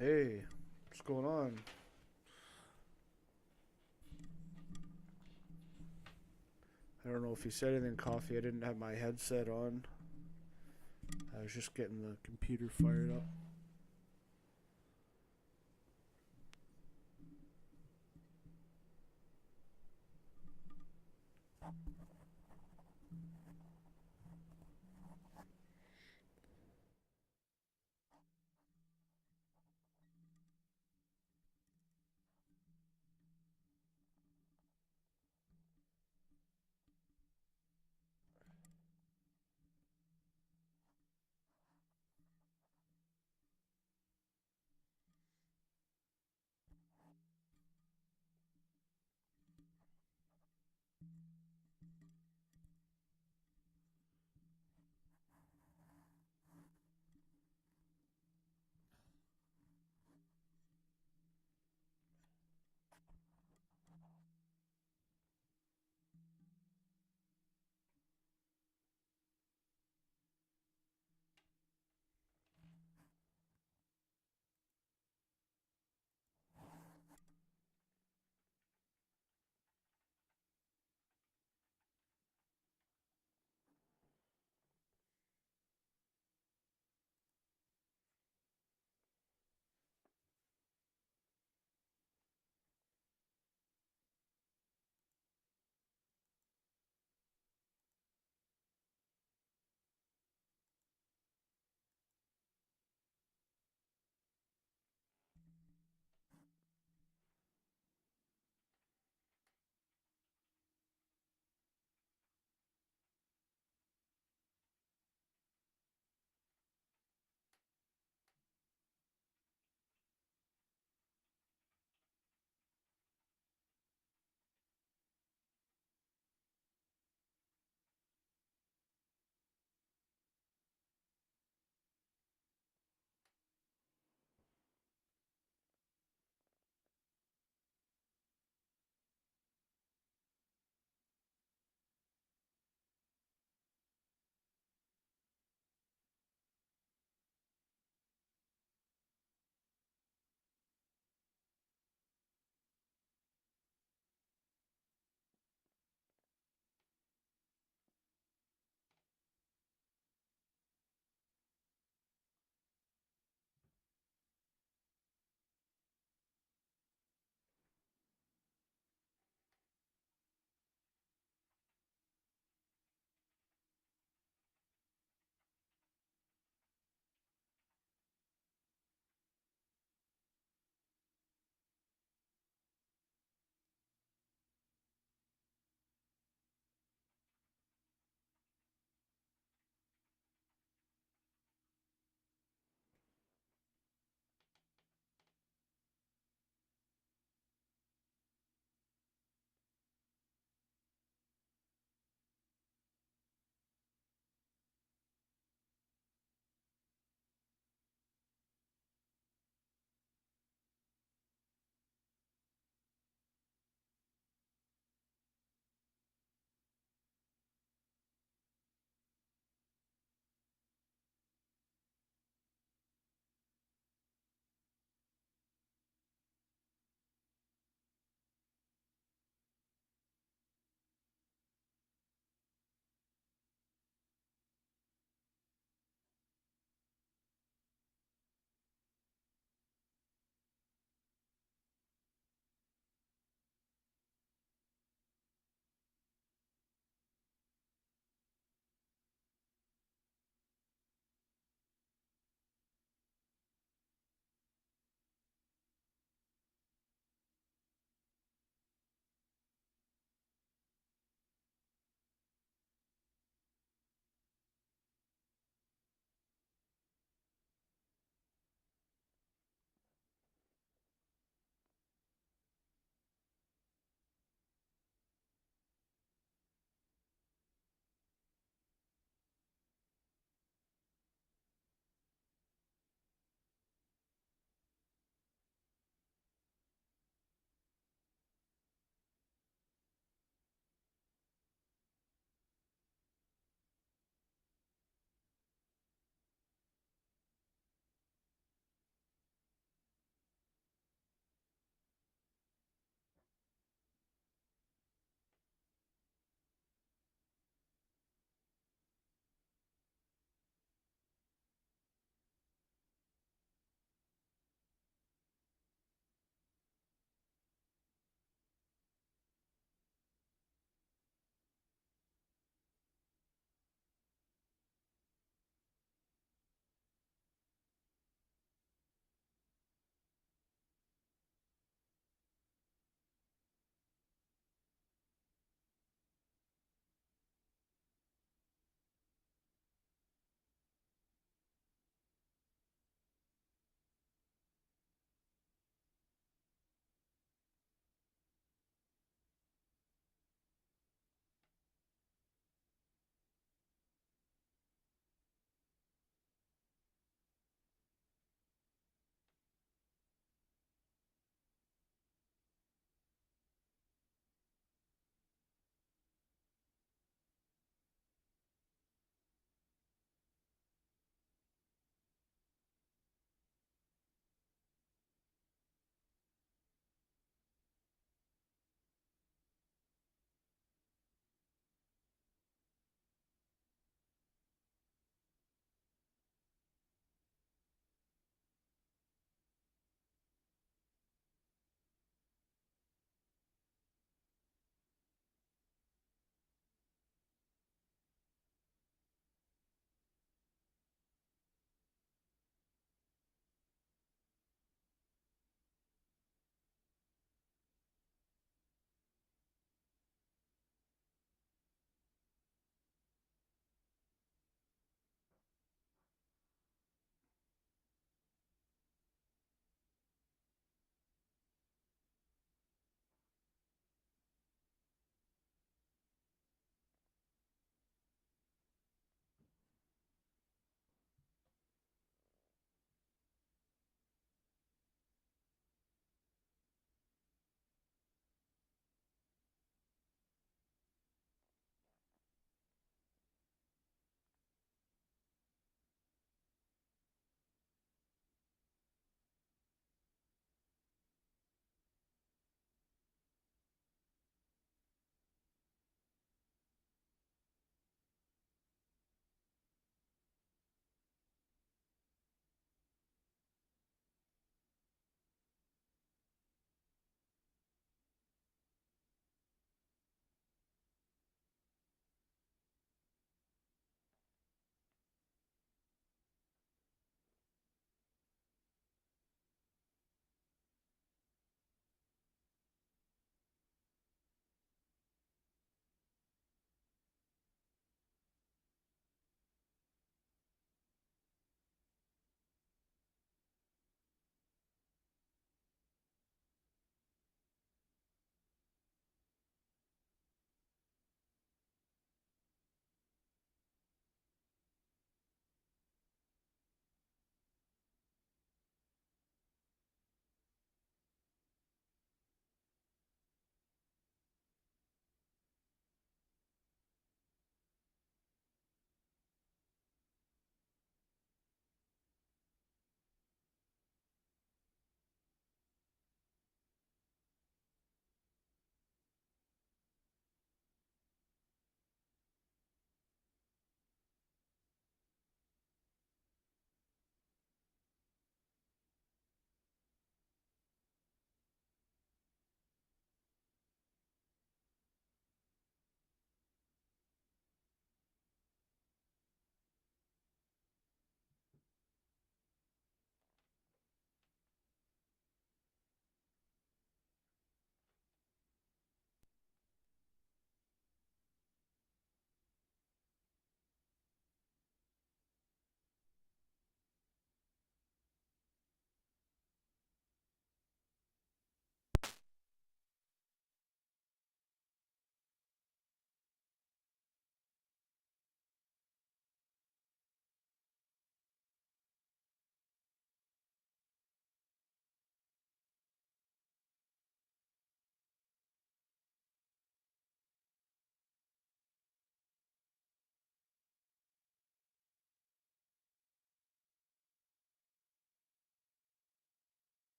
Hey, what's going on? I don't know if you said anything, Coffee. I didn't have my headset on. I was just getting the computer fired up.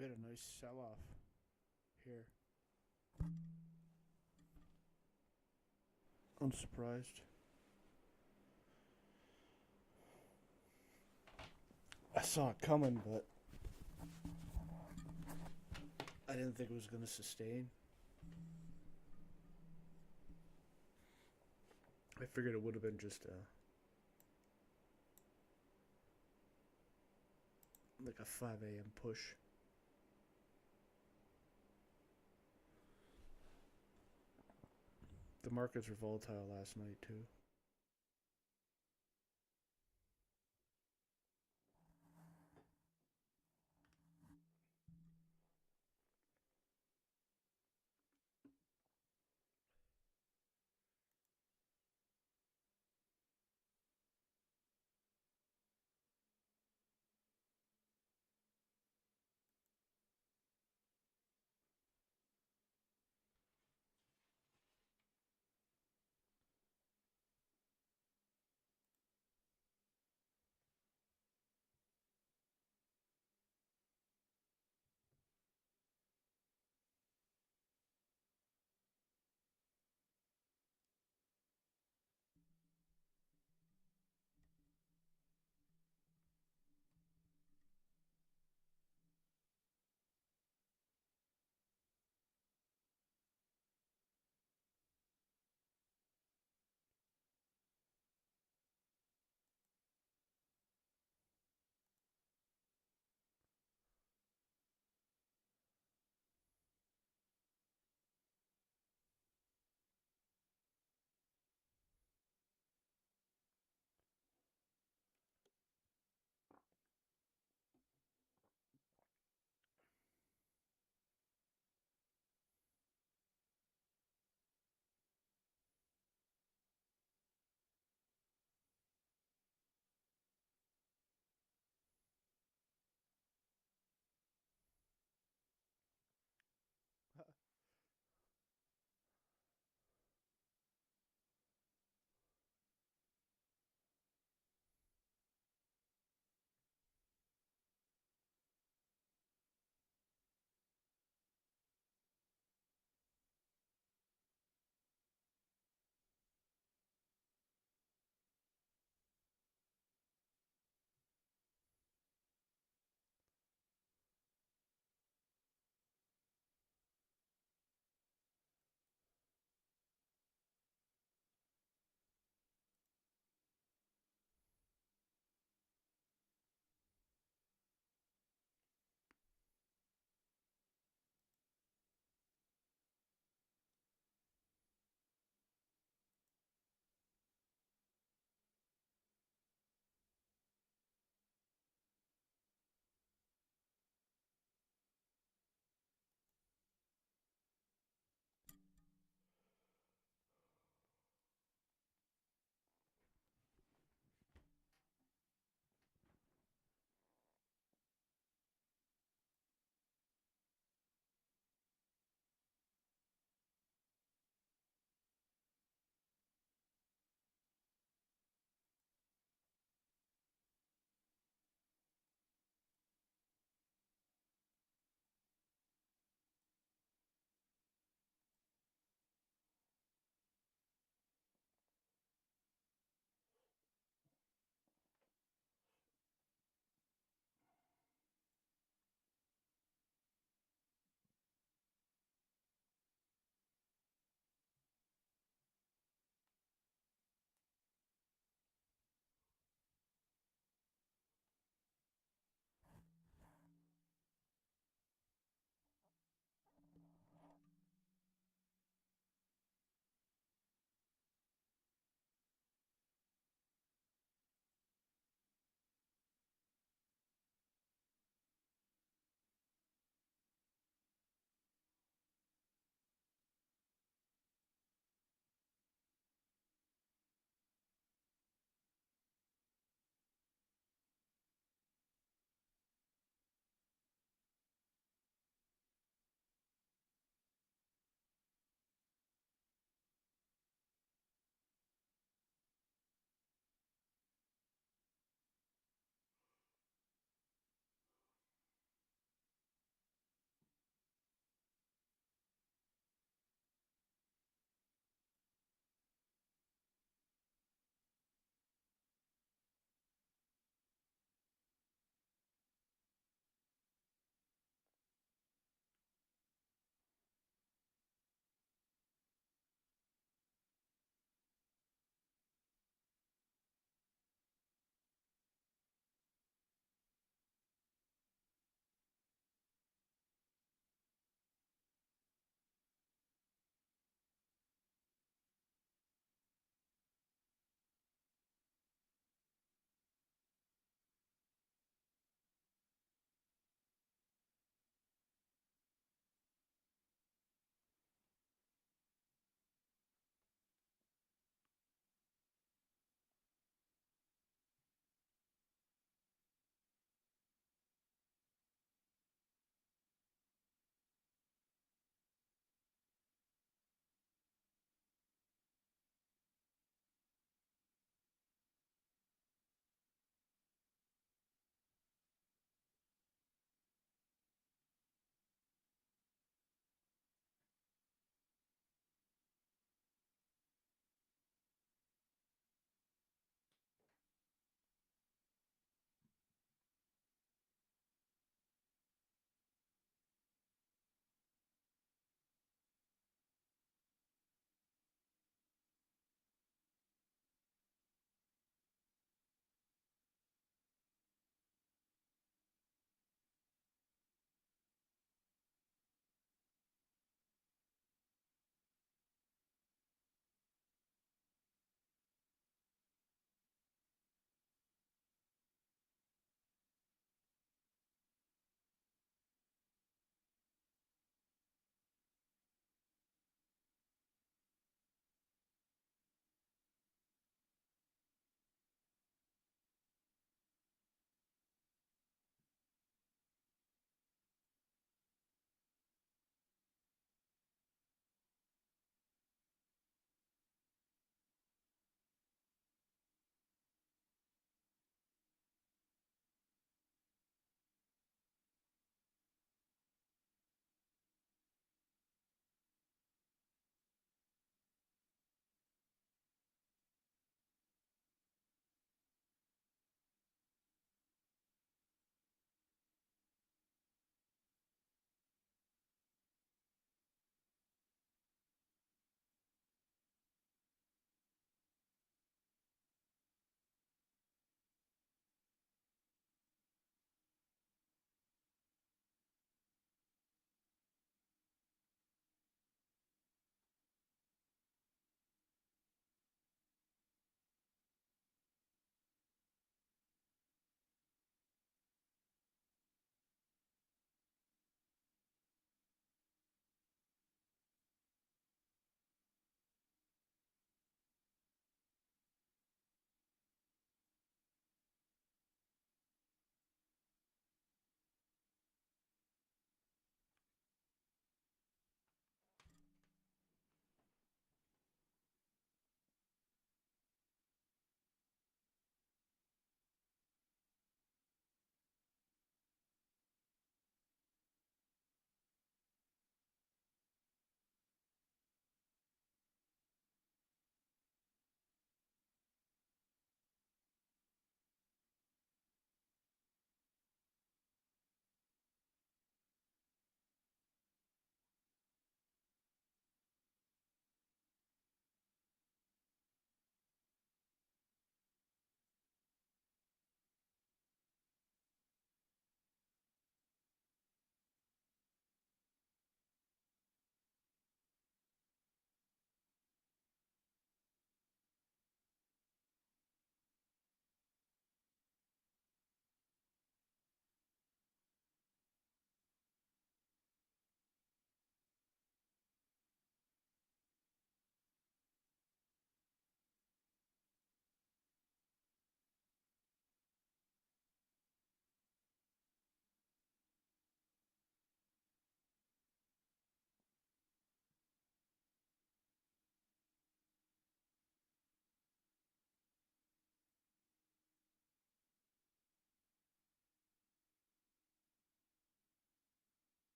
We had a nice sell-off here. Unsurprised. I saw it coming, but I didn't think it was going to sustain. I figured it would have been just like a 5 a.m. push. The markets were volatile last night too.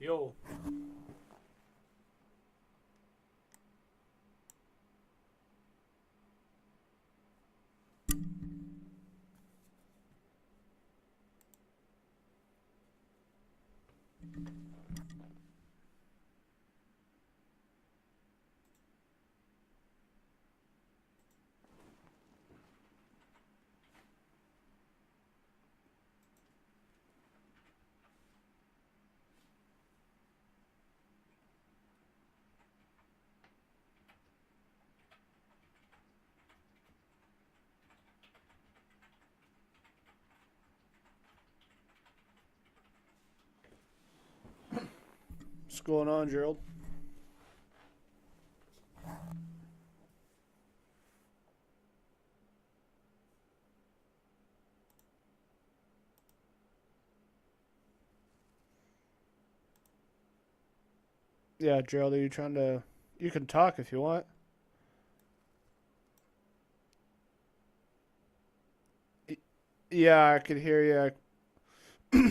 Yo. What's going on, Gerald? Yeah, Gerald, are you trying to... You can talk if you want. Yeah, I could hear you.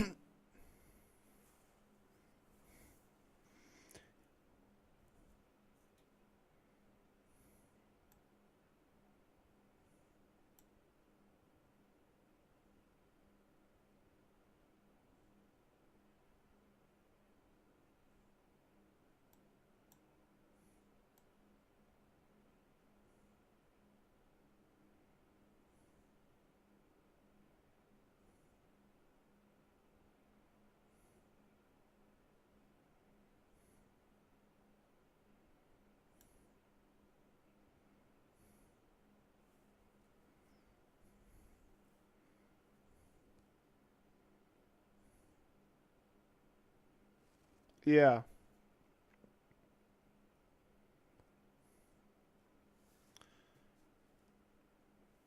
Yeah.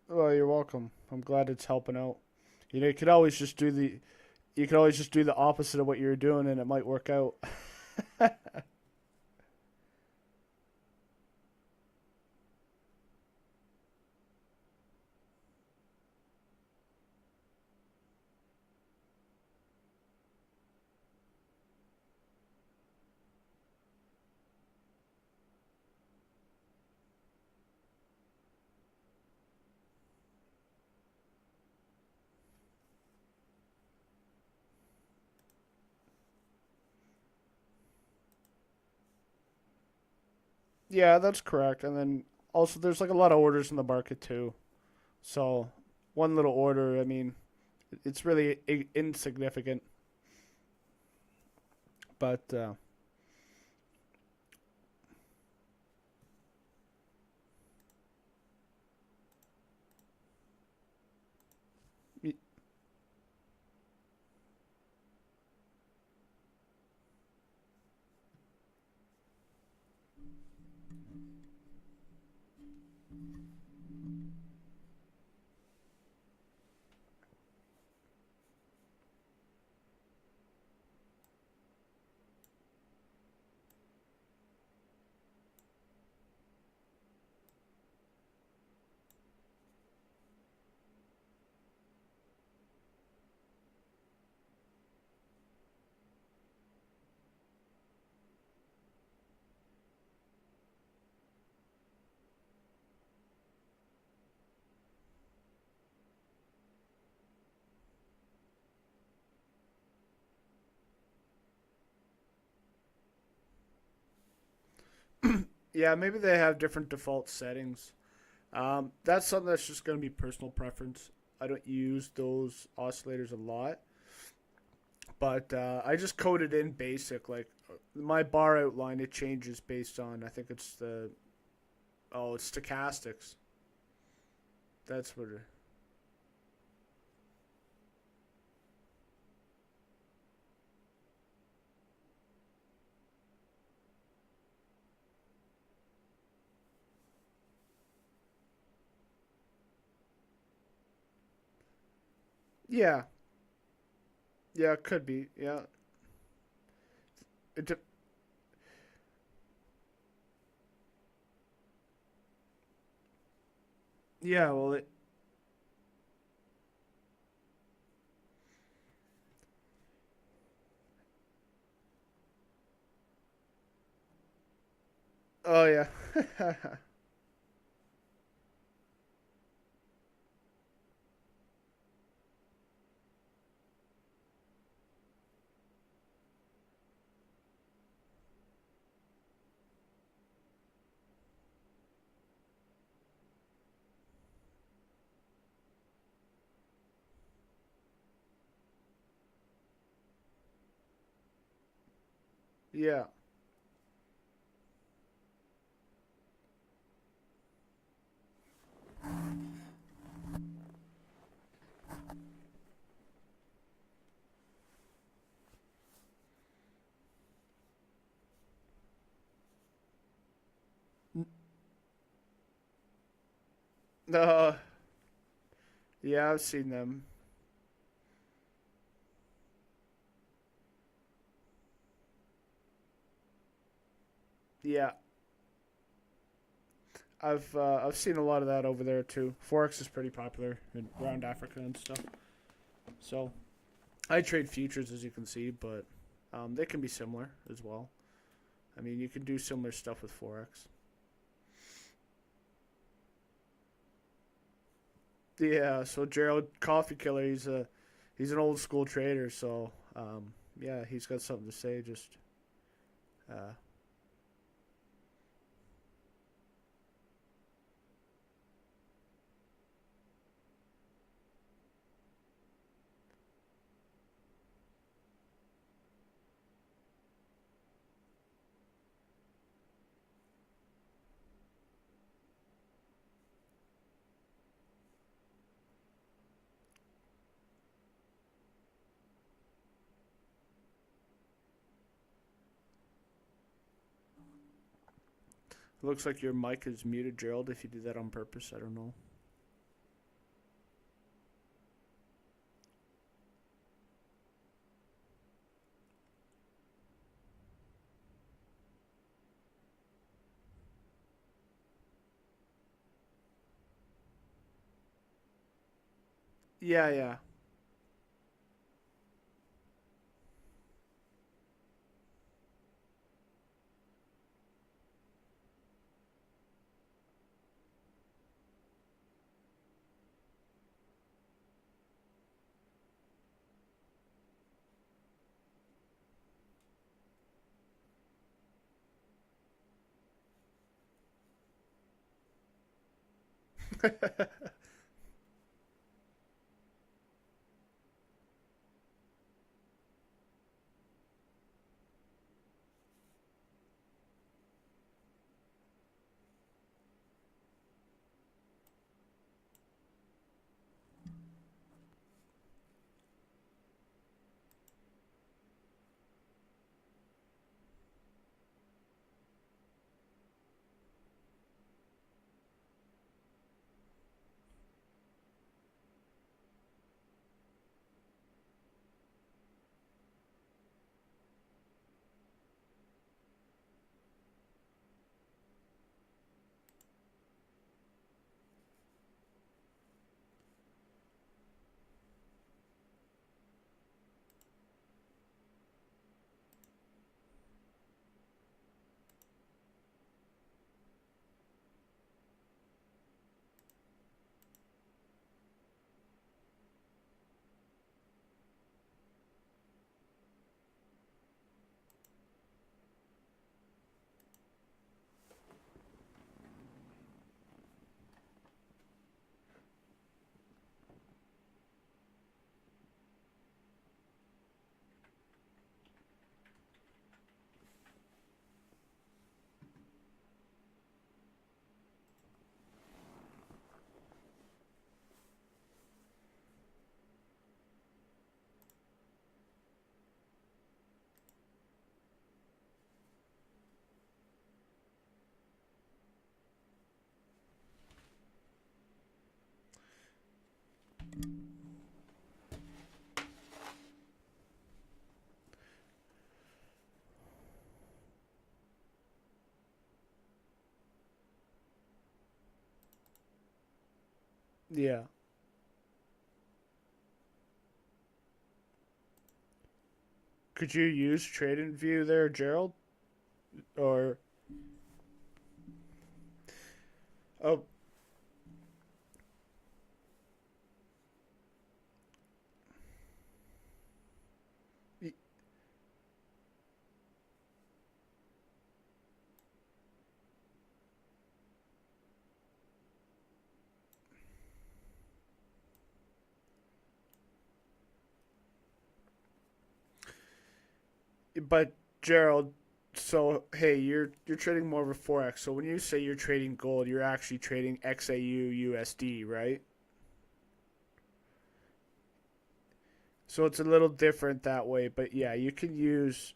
Well, you're welcome. I'm glad it's helping out. You know, you could always just do the opposite of what you're doing, and it might work out. Yeah, that's correct. And then also, there's like a lot of orders in the market too. So one little order, I mean, it's really insignificant. But yeah, maybe they have different default settings. That's something that's just going to be personal preference. I don't use those oscillators a lot, but I just code it in basic. Like my bar outline, it changes based on I think it's the it's stochastics. That's what. Yeah, yeah, it could be. Yeah, it. Yeah, well, Oh yeah. Yeah. Uh, yeah, I've seen them. Yeah, I've seen a lot of that over there too. Forex is pretty popular around Africa and stuff. So I trade futures, as you can see, but they can be similar as well. I mean, you can do similar stuff with forex. Yeah. So Gerald Coffee Killer, he's an old school trader. So yeah, he's got something to say. Just uh, looks like your mic is muted, Gerald. If you did that on purpose, I don't know. Yeah, yeah. Yeah. Could you use Trade and View there, Gerald? Or Oh, y- but Gerald, so hey, you're trading more of a forex. So when you say you're trading gold, you're actually trading XAU USD, right? So it's a little different that way, but yeah, you can use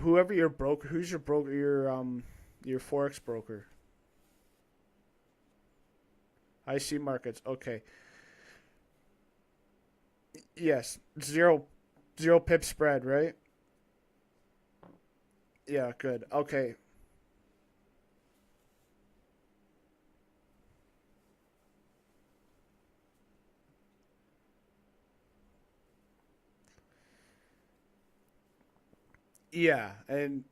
whoever your broker. Who's your broker? Your forex broker. IC markets. Okay. Yes. Zero pip spread, right? Yeah. Good. Okay. Yeah. And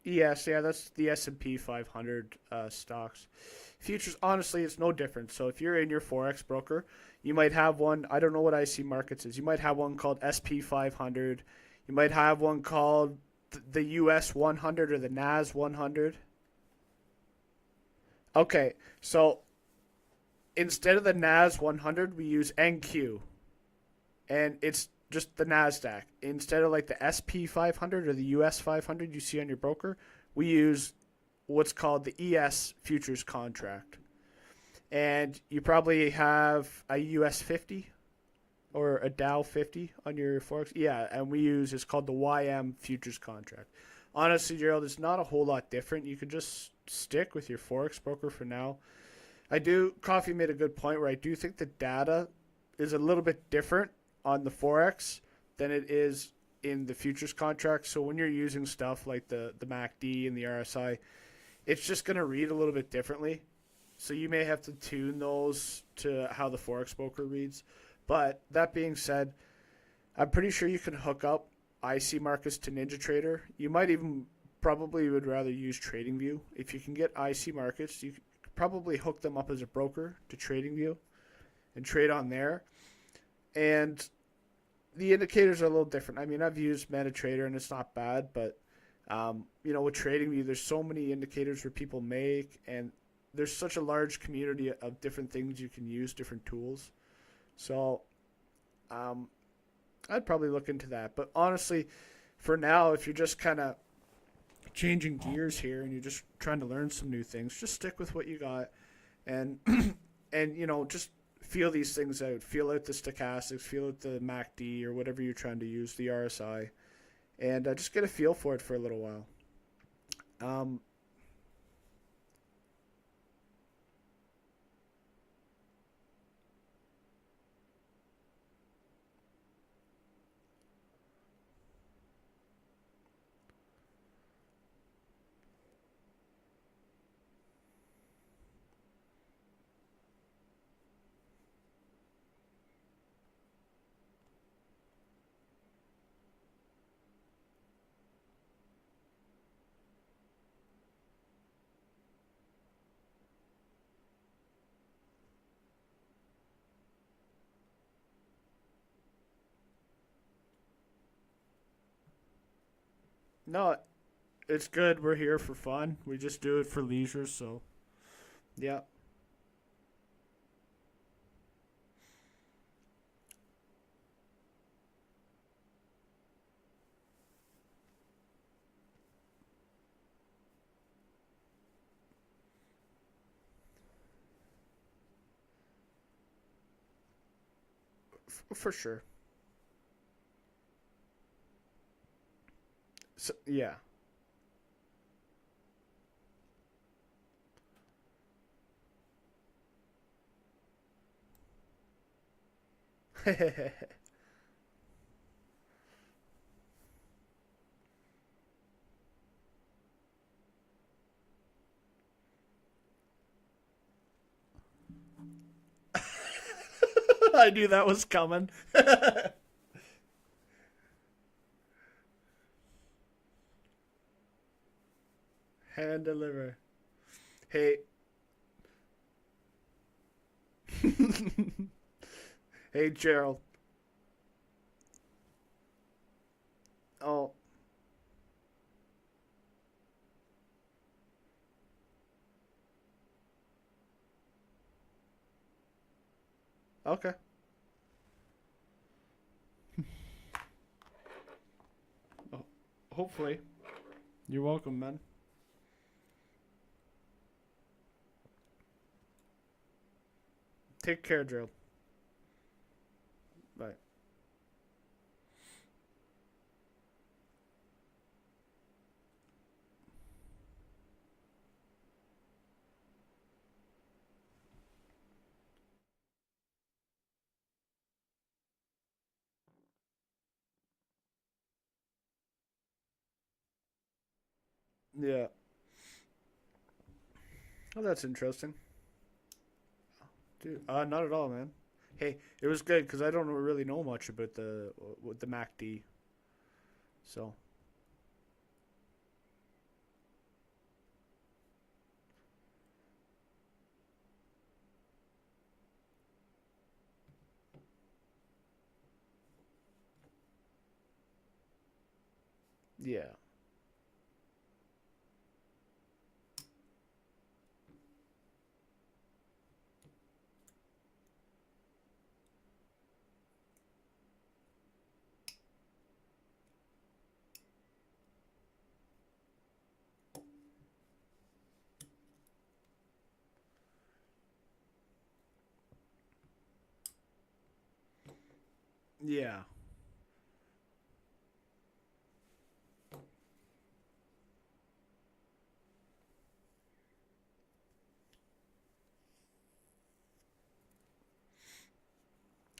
yes, yeah, that's the S&P 500 stocks. Futures, honestly, it's no different. So if you're in your forex broker, you might have one. I don't know what IC markets is. You might have one called SP 500. You might have one called the US 100 or the NAS 100. Okay, so instead of the NAS 100, we use NQ, and it's just the Nasdaq. Instead of like the SP 500 or the US 500 you see on your broker, we use what's called the ES futures contract. And you probably have a US 50 or a Dow 50 on your forex. Yeah, and we use it's called the YM futures contract. Honestly, Gerald, it's not a whole lot different. You could just stick with your forex broker for now. I do. Coffee made a good point where I do think the data is a little bit different on the forex than it is in the futures contract. So when you're using stuff like the MACD and the RSI, it's just going to read a little bit differently. So you may have to tune those to how the forex broker reads. But that being said, I'm pretty sure you can hook up IC markets to NinjaTrader. You might even probably would rather use TradingView. If you can get IC markets, you could probably hook them up as a broker to TradingView and trade on there. And the indicators are a little different. I mean, I've used MetaTrader and it's not bad, but with TradingView, there's so many indicators where people make, and there's such a large community of different things you can use, different tools. So um, I'd probably look into that. But honestly, for now, if you're just kind of changing gears here and you're just trying to learn some new things, just stick with what you got, and and just feel these things out. Feel out the stochastics, feel out the MACD or whatever you're trying to use, the RSI, and just get a feel for it for a little while. Um, no, it's good. We're here for fun. We just do it for leisure. So yeah, for sure. So, yeah. I knew that was coming. Hand deliver. Hey. Hey, Gerald. Oh, okay. Oh, hopefully. You're welcome, man. Take care, Gerald. Bye. Yeah. Oh, that's interesting. Dude, not at all, man. Hey, it was good because I don't really know much about the with the MACD. So, yeah. Yeah.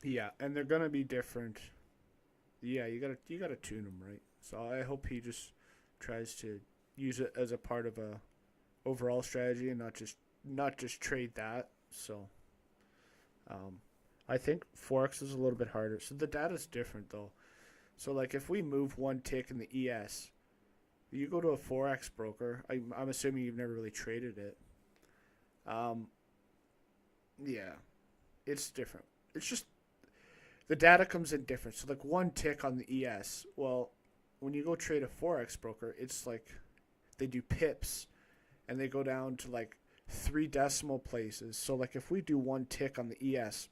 Yeah, and they're gonna be different. Yeah, you gotta tune them right. So I hope he just tries to use it as a part of a overall strategy and not just trade that. So um, I think forex is a little bit harder. So the data's different though. So like if we move one tick in the ES, you go to a forex broker. I'm assuming you've never really traded it. Um, yeah, it's different. It's just the data comes in different. So like one tick on the ES. Well, when you go trade a forex broker, it's like they do pips and they go down to like three decimal places. So like if we do one tick on the ES,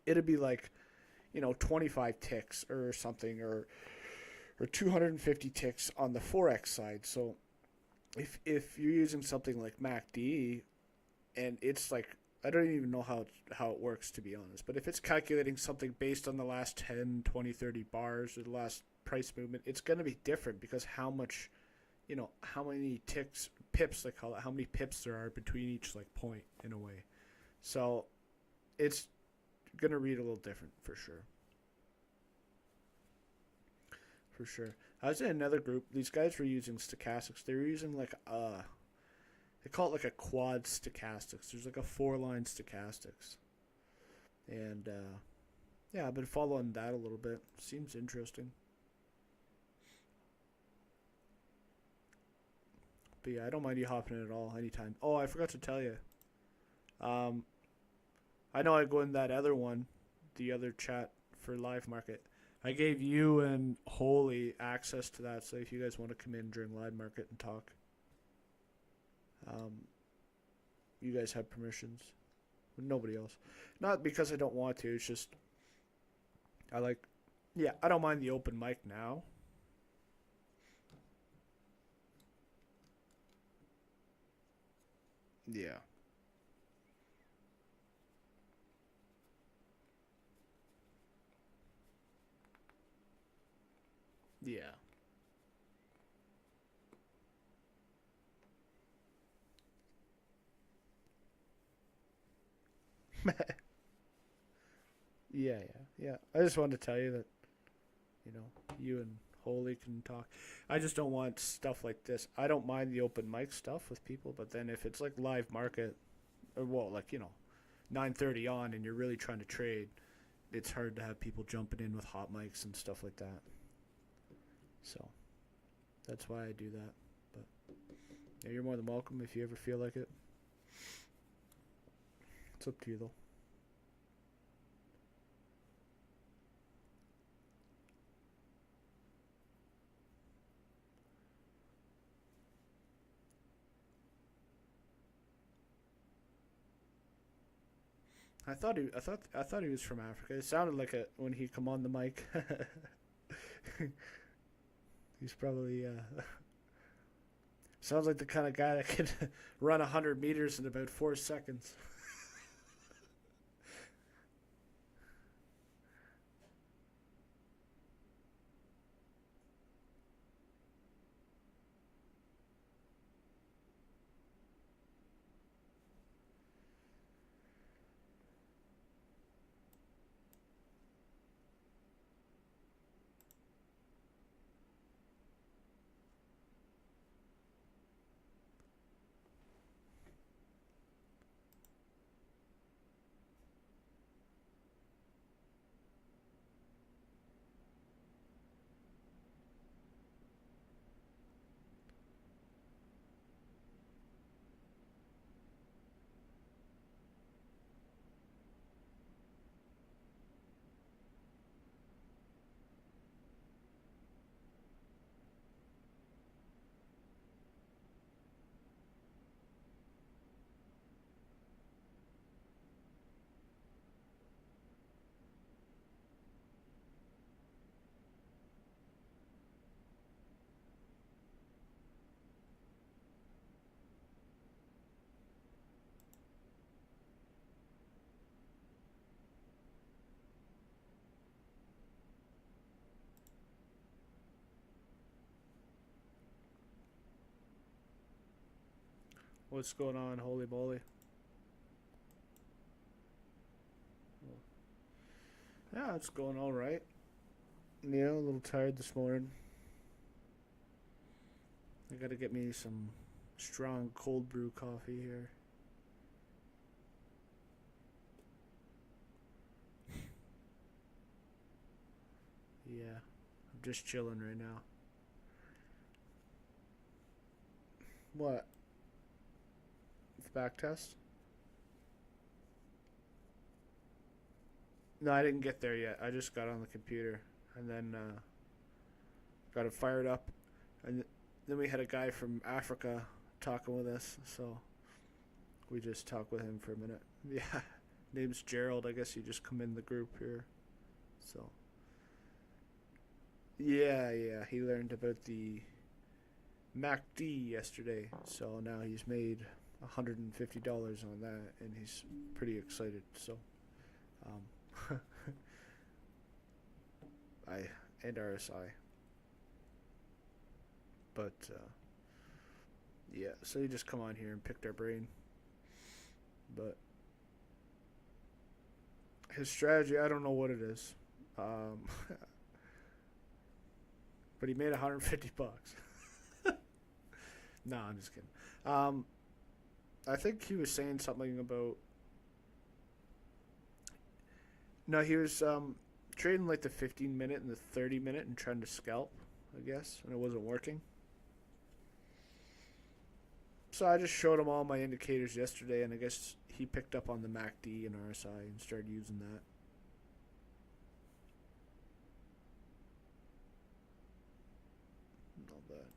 it'd be like 25 ticks or something, or 250 ticks on the forex side. So if you're using something like MACD and it's like I don't even know how it works to be honest, but if it's calculating something based on the last 10, 20, 30 bars or the last price movement, it's going to be different because how many ticks pips they call it, how many pips there are between each like point in a way. So it's going to read a little different for sure. For sure. I was in another group. These guys were using stochastics. They were using like they call it like a quad stochastics. There's like a four line stochastics, and yeah, I've been following that a little bit. Seems interesting. But yeah, I don't mind you hopping in at all anytime. Oh, I forgot to tell you. Um, I know I go in that other one, the other chat for live market. I gave you and Holy access to that, so if you guys want to come in during live market and talk, um, you guys have permissions. Nobody else. Not because I don't want to. It's just I like. Yeah, I don't mind the open mic now. Yeah. Yeah. Yeah, yeah, yeah. I just wanted to tell you that you know you and Holy can talk. I just don't want stuff like this. I don't mind the open mic stuff with people, but then if it's like live market, or well, like 9:30 on, and you're really trying to trade, it's hard to have people jumping in with hot mics and stuff like that. So that's why I do that. But yeah, you're more than welcome if you ever feel like it. It's up to you though. I thought he was from Africa. It sounded like it when he come on the mic. He's probably sounds like the kind of guy that could run 100 meters in about 4 seconds. What's going on? Holy moly! Yeah, it's going all right. Yeah, a little tired this morning. I gotta get me some strong cold brew coffee here. Yeah, I'm just chilling right now. What? The back test? No, I didn't get there yet. I just got on the computer and then got it fired up, and then we had a guy from Africa talking with us, so we just talked with him for a minute. Yeah, name's Gerald. I guess you just come in the group here. So yeah, he learned about the MACD yesterday, so now he's made $150 on that, and he's pretty excited. So, um, I and RSI, but yeah. So he just come on here and picked our brain, but his strategy, I don't know what it is, um, but he made 150 bucks. No, I'm just kidding. Um, I think he was saying something about. No, he was trading like the 15-minute and the 30-minute and trying to scalp, I guess, and it wasn't working. So I just showed him all my indicators yesterday, and I guess he picked up on the MACD and RSI and started using that. Not bad.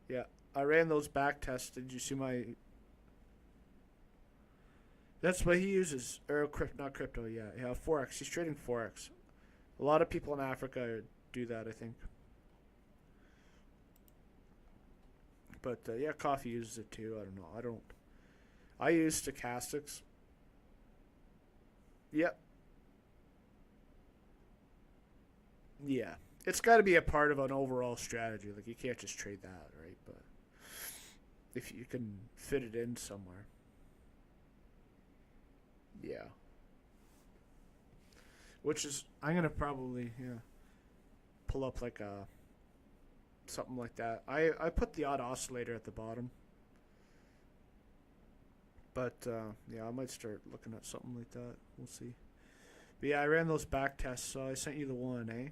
Yeah, I ran those back tests. Did you see my? That's what he uses. Or crypto, not crypto. Yeah, forex. He's trading forex. A lot of people in Africa do that, I think. But yeah, coffee uses it too. I don't know. I don't. I use stochastics. Yep. Yeah. It's got to be a part of an overall strategy. Like you can't just trade that, right? But if you can fit it in somewhere. Yeah. Which is I'm gonna probably pull up like a something like that. I put the odd oscillator at the bottom, but yeah, I might start looking at something like that. We'll see. But yeah, I ran those back tests, so I sent you the one, eh?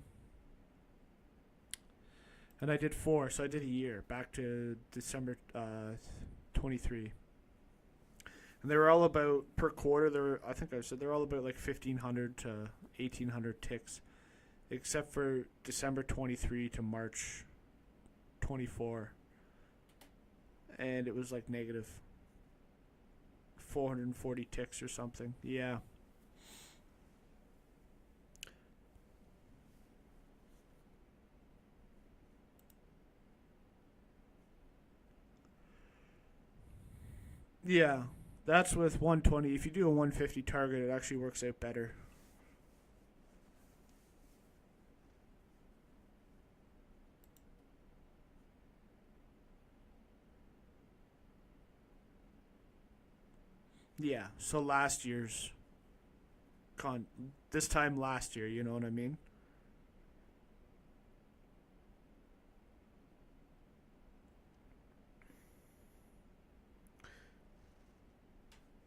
And I did 4, so I did a year back to December 23. And they were all about per quarter. I think I said they're all about like 1,500 to 1,800 ticks, except for December 23 to March 24, and it was like negative 440 ticks or something. Yeah. Yeah. That's with 120. If you do a 150 target, it actually works out better. Yeah. So last year's con this time last year, you know what I mean?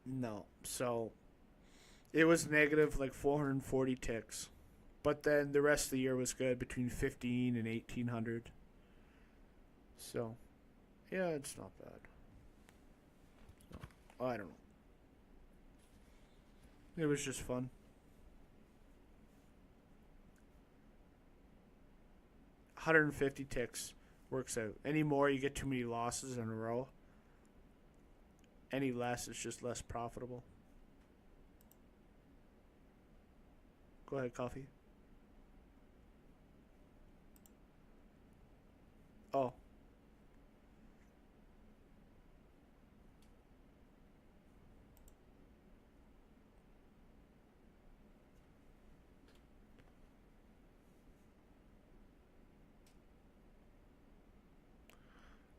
No. So it was negative like 440 ticks. But then the rest of the year was good, between 15 and 1,800. So, yeah, it's not bad. No, I don't know. It was just fun. 150 ticks works out. Any more, you get too many losses in a row. Any less, it's just less profitable. Go ahead, coffee. Oh,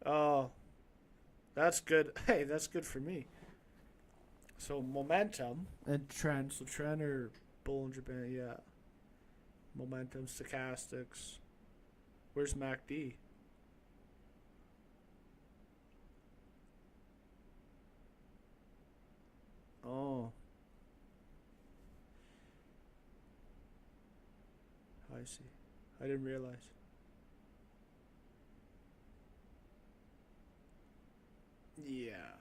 oh, that's good. Hey, that's good for me. So momentum and trend. So trend or Bollinger Band, yeah. Momentum, stochastics. Where's MACD? Oh, I see. I didn't realize. Yeah,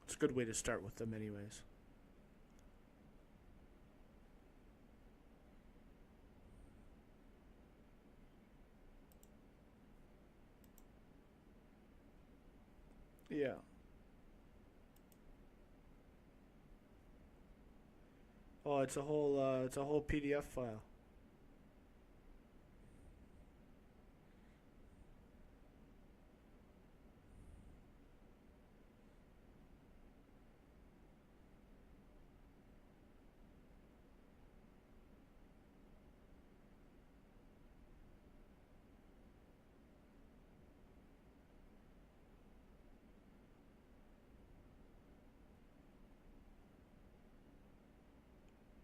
it's a good way to start with them, anyways. Yeah. Oh, it's a whole PDF file.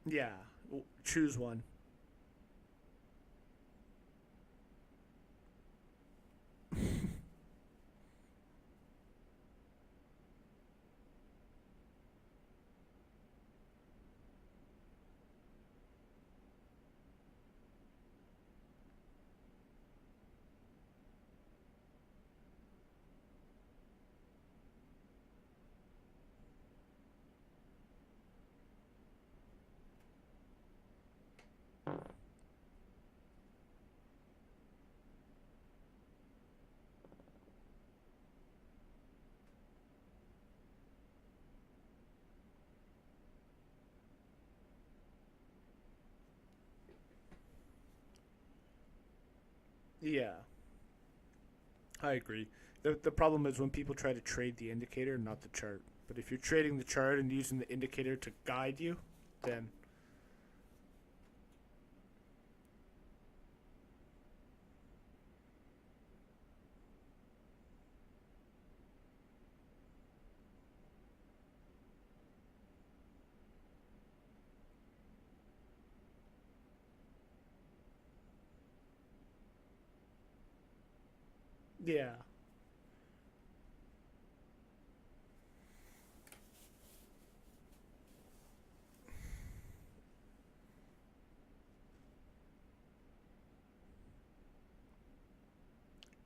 Yeah. Choose one. Yeah, I agree. The problem is when people try to trade the indicator, not the chart. But if you're trading the chart and using the indicator to guide you, then yeah,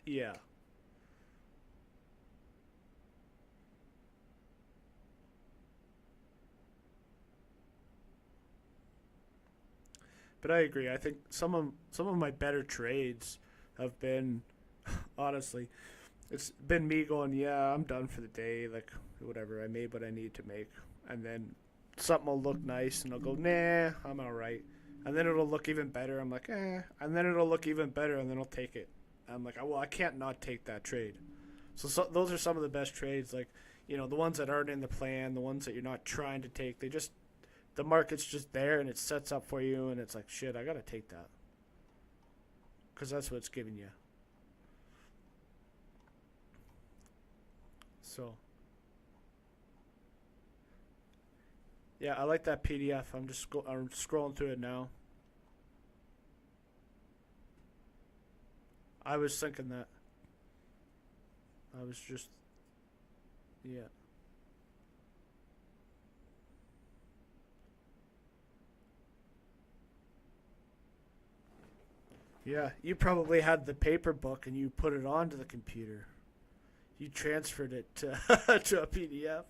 Yeah. But I agree. I think some of my better trades have been honestly, it's been me going, yeah, I'm done for the day, like whatever, I made what I need to make, and then something will look nice, and I'll go, nah, I'm all right, and then it'll look even better. I'm like, and then it'll look even better, and then I'll take it. I'm like, well, I can't not take that trade. So those are some of the best trades, like the ones that aren't in the plan, the ones that you're not trying to take. They just the market's just there, and it sets up for you, and it's like, shit, I gotta take that because that's what it's giving you. So yeah, I like that PDF. I'm scrolling through it now. I was thinking that. I was just yeah. Yeah, you probably had the paper book and you put it onto the computer. You transferred it to to a PDF.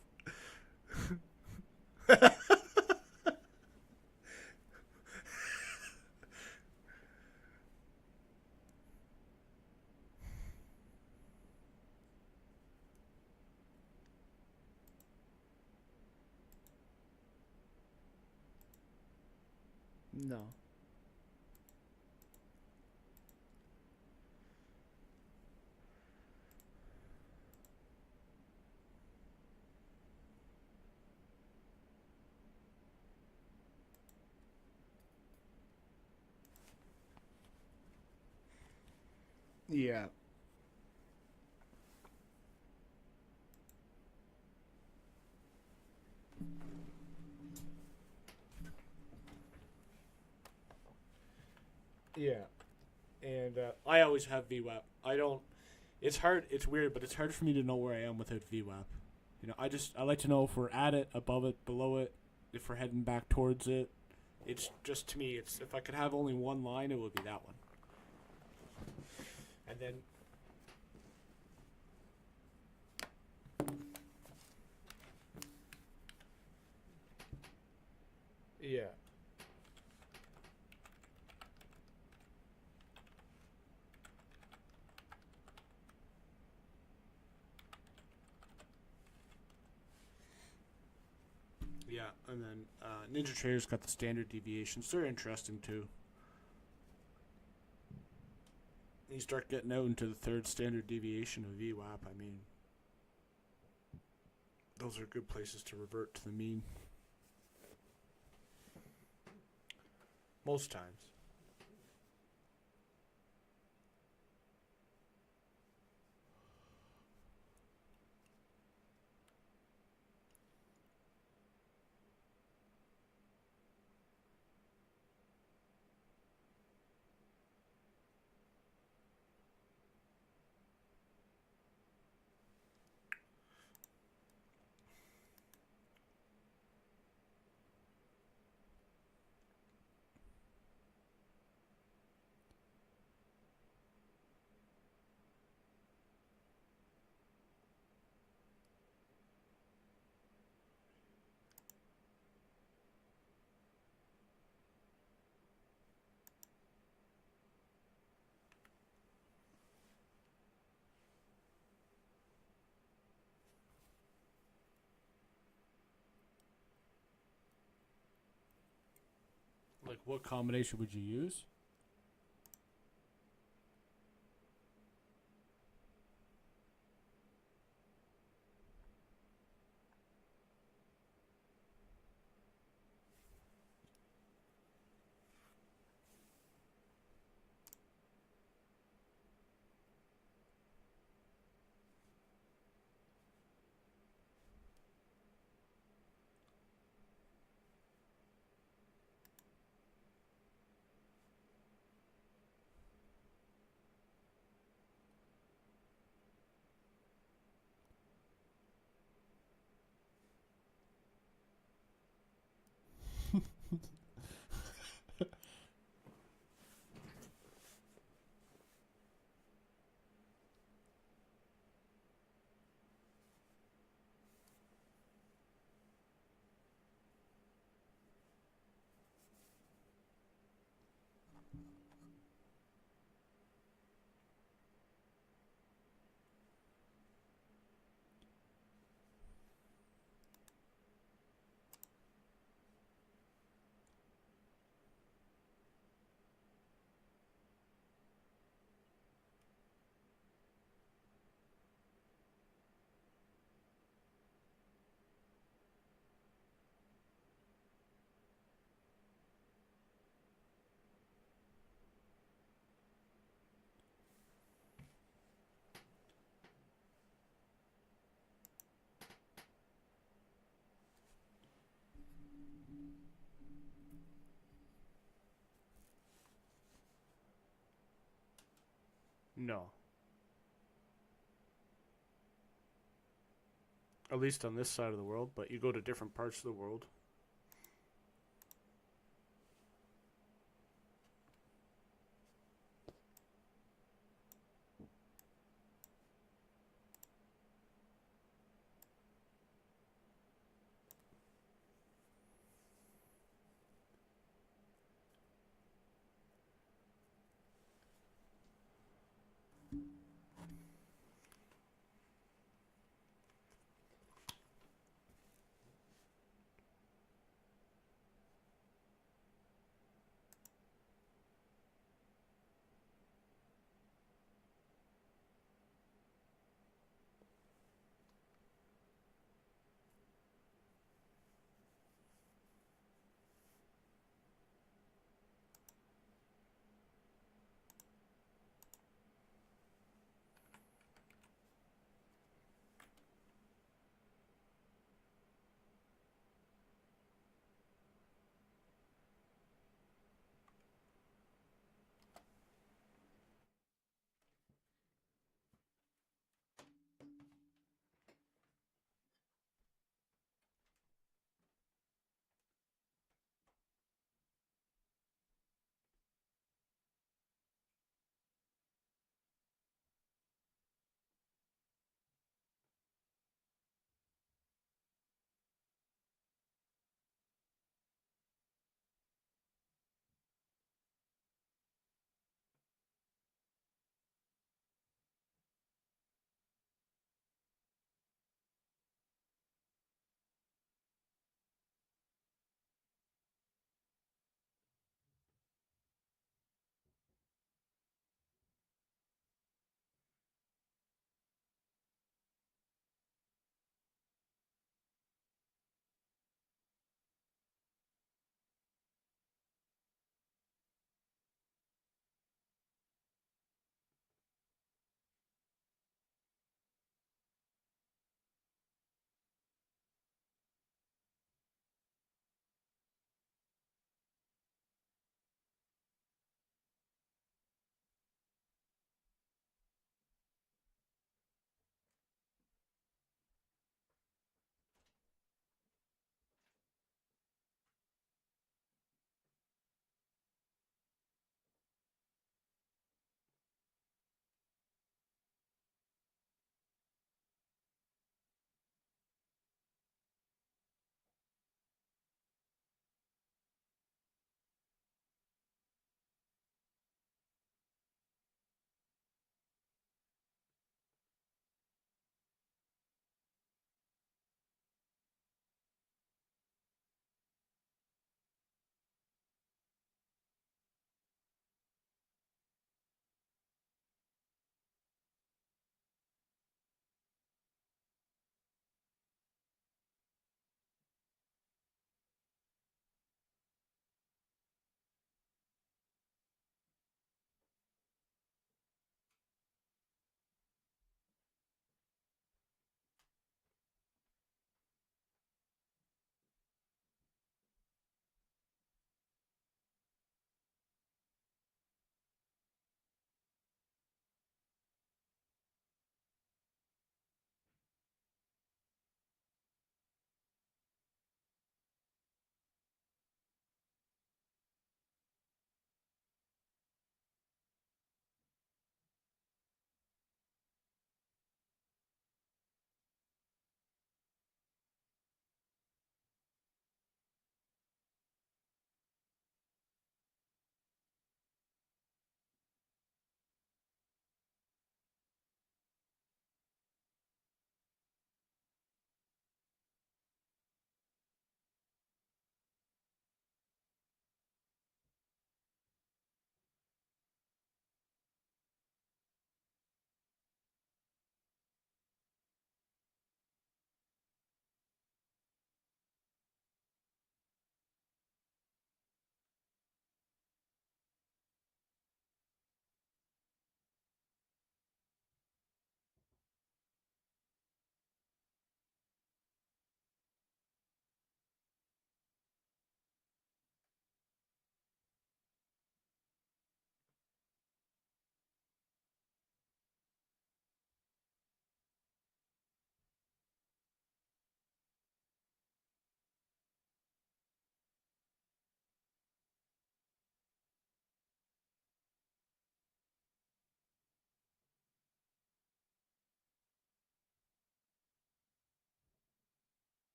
No. Yeah. Yeah. And I always have VWAP. I don't. It's hard. It's weird, but it's hard for me to know where I am without VWAP. I like to know if we're at it, above it, below it, if we're heading back towards it. It's just to me. It's if I could have only one line, it would be that one. And then yeah, yeah, and then Ninja Trader's got the standard deviations. They're interesting too. You start getting out into the third standard deviation of VWAP. I mean, those are good places to revert to the mean most times. Like, what combination would you use? No. At least on this side of the world, but you go to different parts of the world.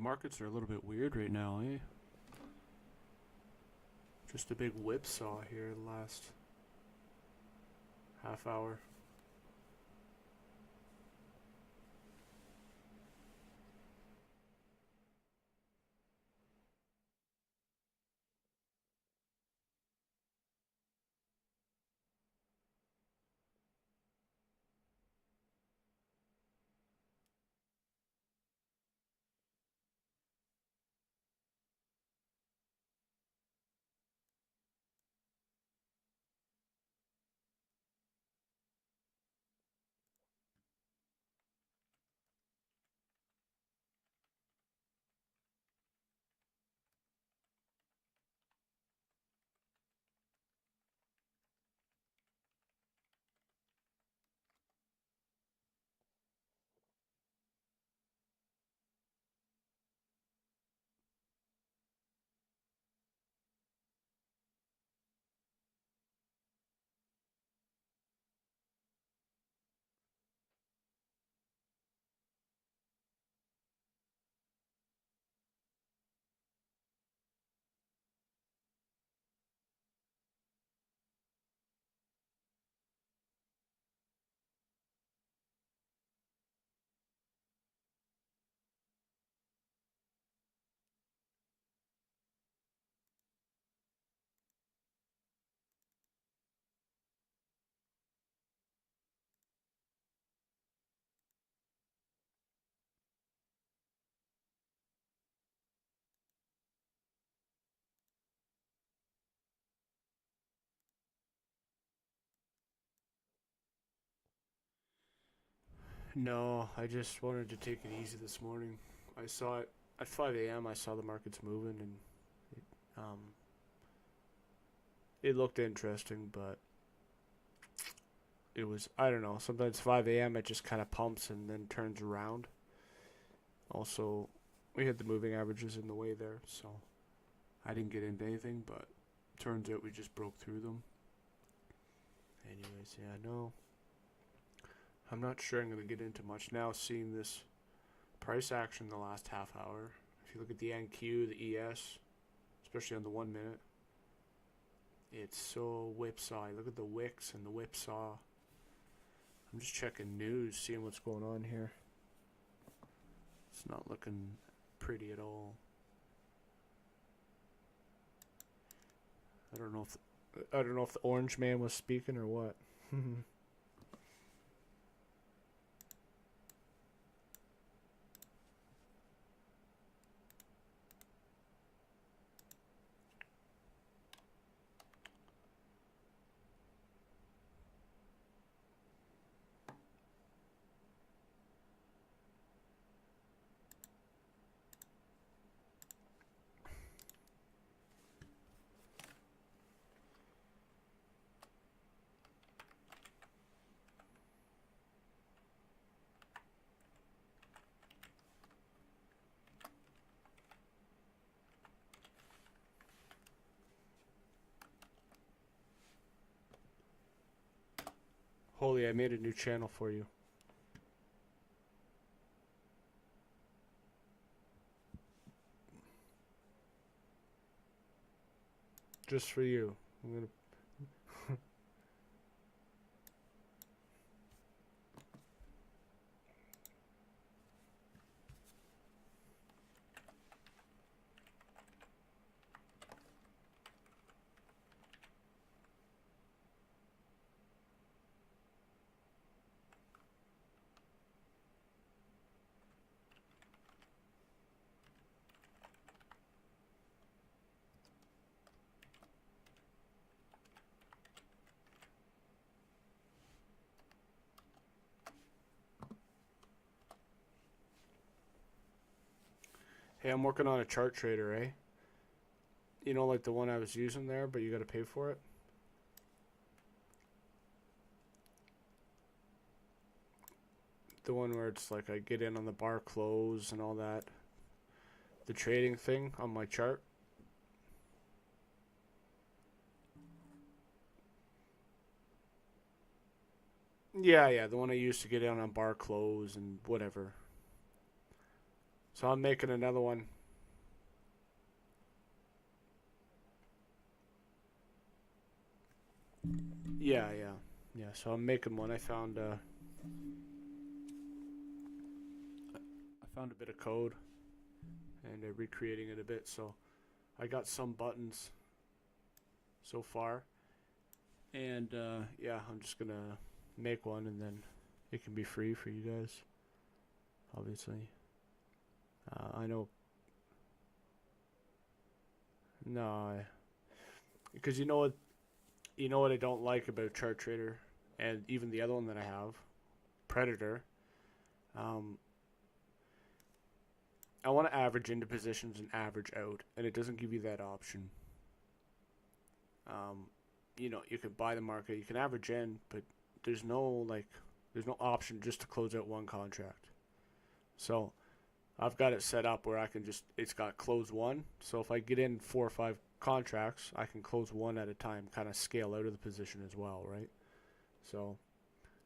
markets are a little bit weird right now, eh? Just a big whipsaw here the last half hour. No, I just wanted to take it easy this morning. I saw it at 5 a.m. I saw the markets moving, and um, it looked interesting, but it was, I don't know. Sometimes 5 a.m. it just kind of pumps and then turns around. Also, we had the moving averages in the way there, so I didn't get into anything, but turns out we just broke through them. Anyways, yeah, no. I'm not sure I'm going to get into much now, seeing this price action the last half hour. If you look at the NQ, the ES, especially on the 1 minute, it's so whipsaw. Look at the wicks and the whipsaw. I'm just checking news, seeing what's going on here. It's not looking pretty at all. I don't know if the orange man was speaking or what. Holy, I made a new channel for you. Just for you. I'm gonna Hey, I'm working on a chart trader, eh? You know, like the one I was using there, but you gotta pay for it? The one where it's like I get in on the bar close and all that. The trading thing on my chart. Yeah, the one I used to get in on bar close and whatever. So I'm making another one. Yeah, yeah, yeah. So I'm making one. I found a bit of code and recreating it a bit. So I got some buttons so far, and yeah, I'm just gonna make one, and then it can be free for you guys. Obviously, I know. No, because you know what I don't like about Chart Trader, and even the other one that I have, Predator. Um, I want to average into positions and average out, and it doesn't give you that option. Um, you know, you can buy the market, you can average in, but there's no like, there's no option just to close out one contract. So I've got it set up where I can just, it's got close one. So if I get in 4 or 5 contracts, I can close one at a time, kind of scale out of the position as well, right? So,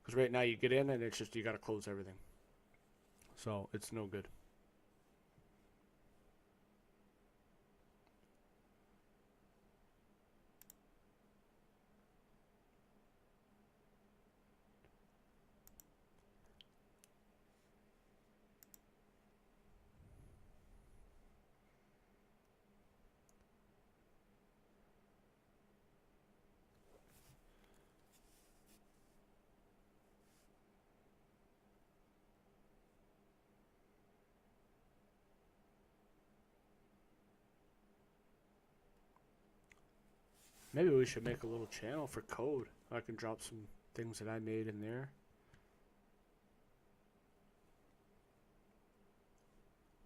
because right now you get in and it's just, you got to close everything. So it's no good. Maybe we should make a little channel for code. I can drop some things that I made in there.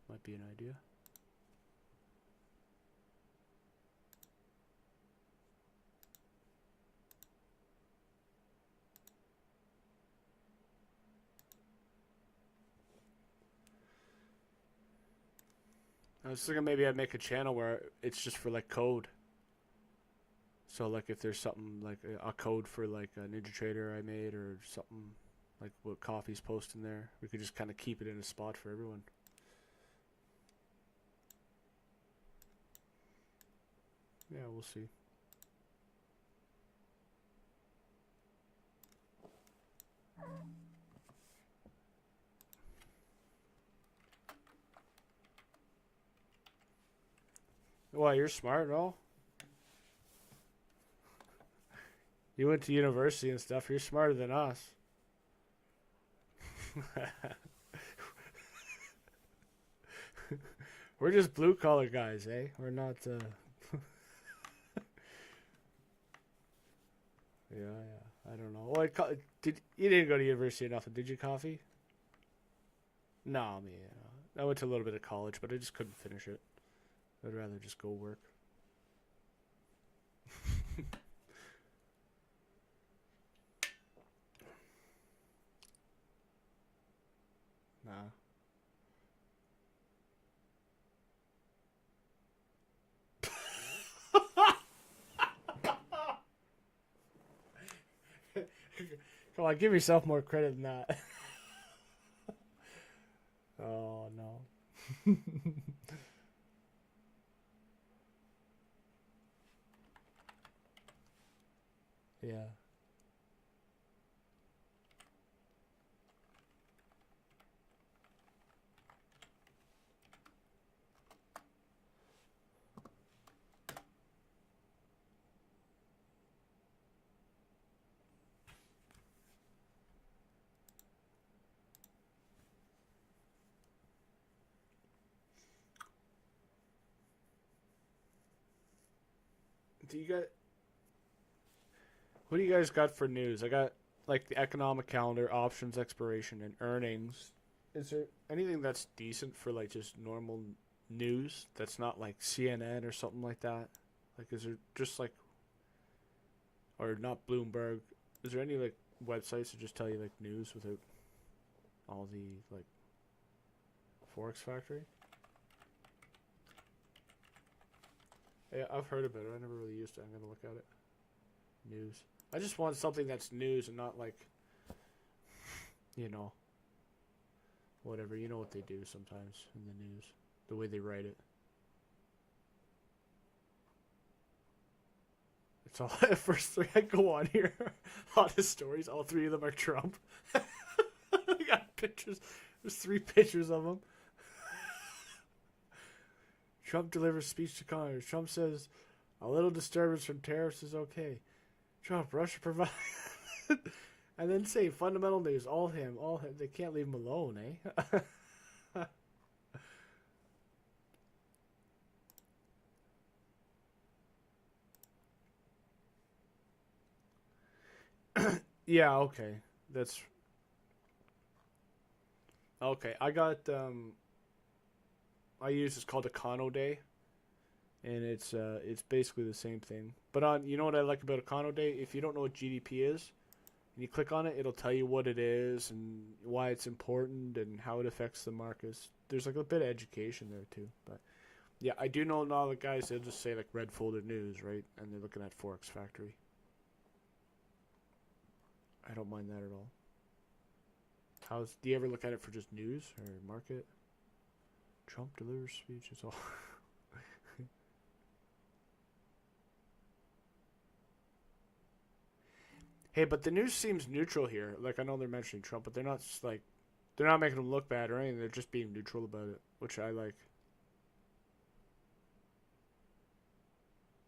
Might be an idea. I was thinking maybe I'd make a channel where it's just for like code. So like if there's something like a code for like a Ninja Trader I made or something like what Coffee's posting there, we could just kind of keep it in a spot for everyone. Yeah, we'll see. Well, you're smart, no? You went to university and stuff. You're smarter than us. We're just blue collar guys, eh? We're not. Yeah, yeah. I don't know. Well, did you didn't go to university or nothing? Did you, Coffee? No, me. I went to a little bit of college, but I just couldn't finish it. I'd rather just go work. Nah. Come on, give yourself more credit than that. Oh no. Yeah. Do you got? What do you guys got for news? I got like the economic calendar, options expiration, and earnings. Is there anything that's decent for like just normal news that's not like CNN or something like that? Like, is there just like, or not Bloomberg? Is there any like websites that just tell you like news without all the like Forex Factory? Yeah, I've heard of it. I never really used it. I'm gonna look at it. News. I just want something that's news and not like, you know, whatever. You know what they do sometimes in the news, the way they write it. It's all the first three I go on here. Hottest stories. All three of them are Trump. I got pictures. There's 3 pictures of him. Trump delivers speech to Congress. Trump says a little disturbance from tariffs is okay. Trump, Russia provides. And then say fundamental news. All him. All him. They can't leave him alone, eh? Yeah, okay. That's okay. I got I use it's called Econo Day, and it's basically the same thing. But on you know what I like about Econo Day? If you don't know what GDP is, and you click on it, it'll tell you what it is and why it's important and how it affects the markets. There's like a bit of education there too. But yeah, I do know a lot of the guys they'll just say like red folder news, right? And they're looking at Forex Factory. I don't mind that at all. Do you ever look at it for just news or market? Trump delivers speech. It's all. Hey, but the news seems neutral here. Like I know they're mentioning Trump, but they're not like they're not making him look bad or anything. They're just being neutral about it, which I like.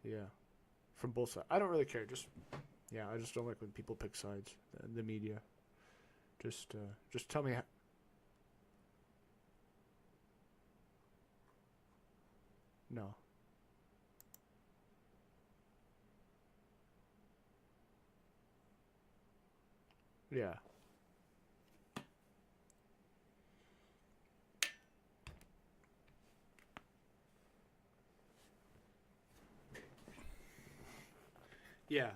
Yeah, from both sides. I don't really care. Yeah, I just don't like when people pick sides. The media. Just tell me. No. Yeah. Yeah.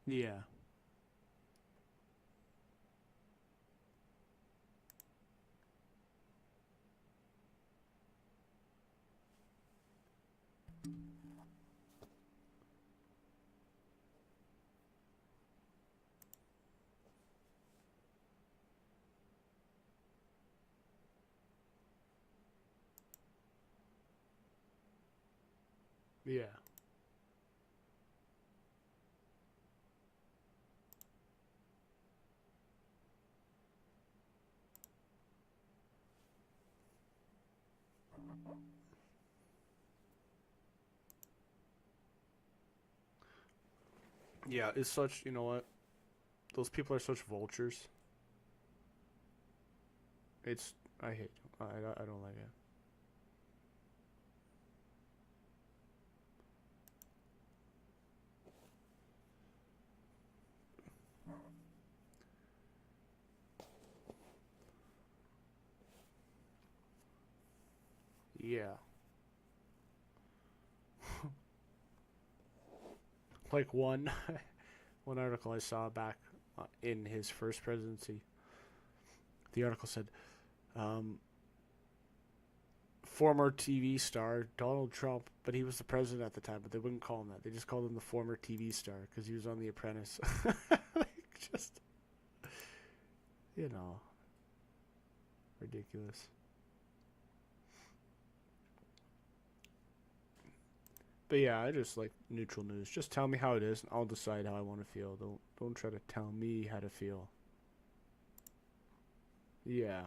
Yeah. Yeah. Yeah. It's such. You know what? Those people are such vultures. It's. I hate. I don't like it. Yeah. Like one article I saw back in his first presidency. The article said, um, former TV star Donald Trump, but he was the president at the time, but they wouldn't call him that. They just called him the former TV star because he was on The Apprentice. Like, just, you know, ridiculous. But yeah, I just like neutral news. Just tell me how it is, and I'll decide how I want to feel. Don't try to tell me how to feel. Yeah,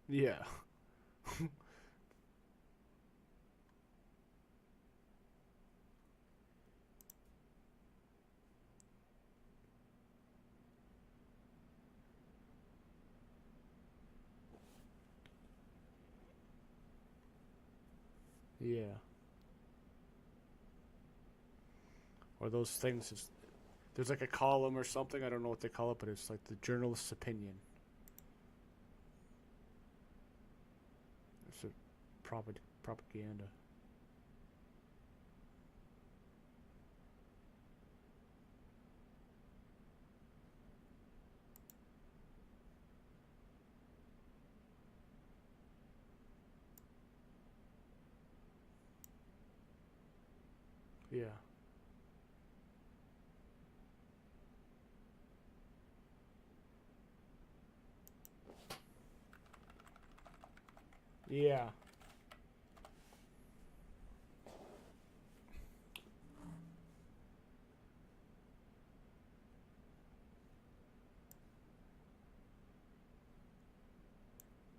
yeah, Yeah. Or those things. There's like a column or something. I don't know what they call it, but it's like the journalist's opinion. It's a propaganda. Yeah. Yeah.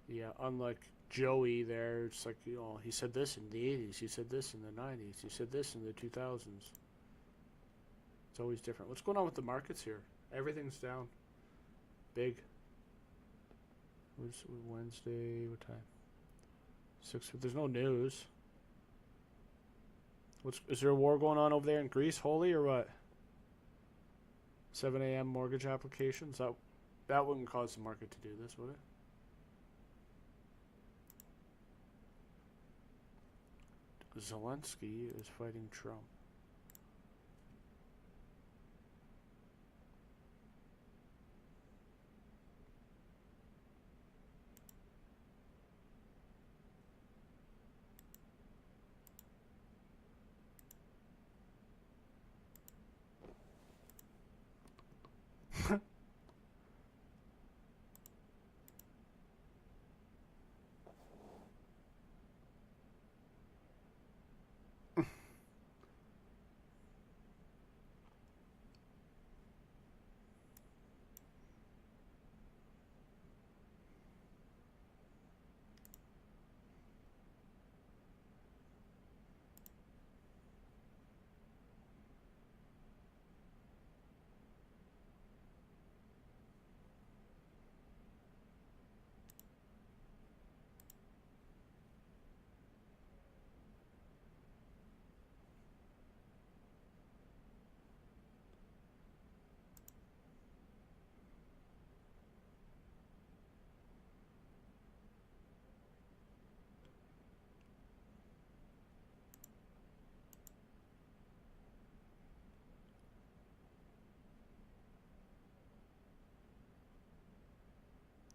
Yeah, unlike Joey there, it's like, he said this in the 80s, he said this in the 90s, he said this in the 2000s. It's always different. What's going on with the markets here? Everything's down. Big. What's Wednesday? What time? 6. There's no news. Is there a war going on over there in Greece, holy, or what? 7 a.m. mortgage applications? That wouldn't cause the market to do this, would it? Zelensky is fighting Trump.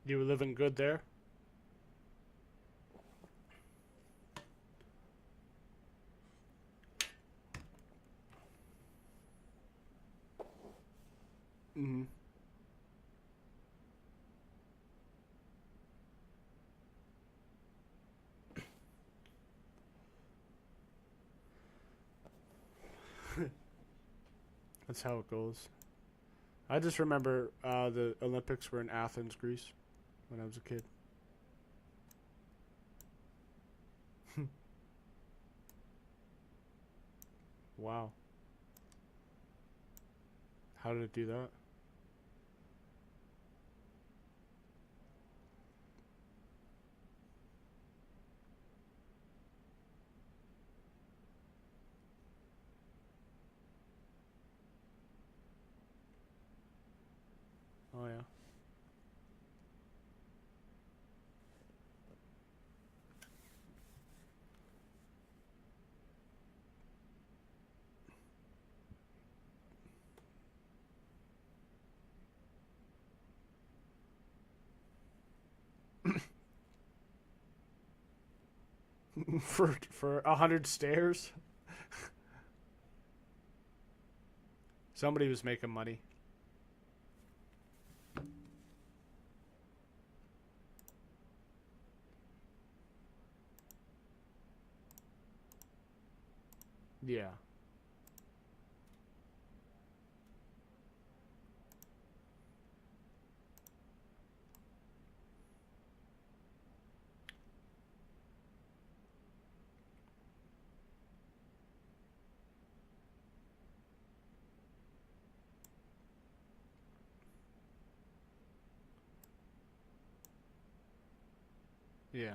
You were living good there? Mm-hmm. That's how it goes. I just remember the Olympics were in Athens, Greece, when I was a kid. Wow. How did it do that? Oh, yeah. For 100 stairs? Somebody was making money. Yeah. Yeah.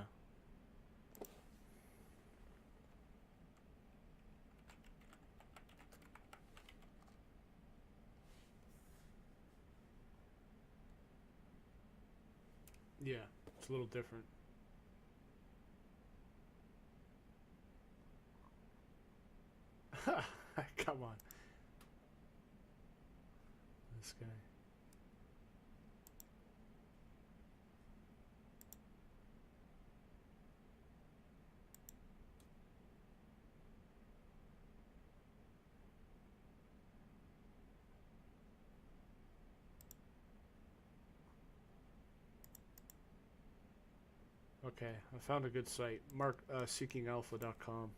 Yeah, it's a little different. Come on. This guy. Okay, I found a good site. SeekingAlpha.com.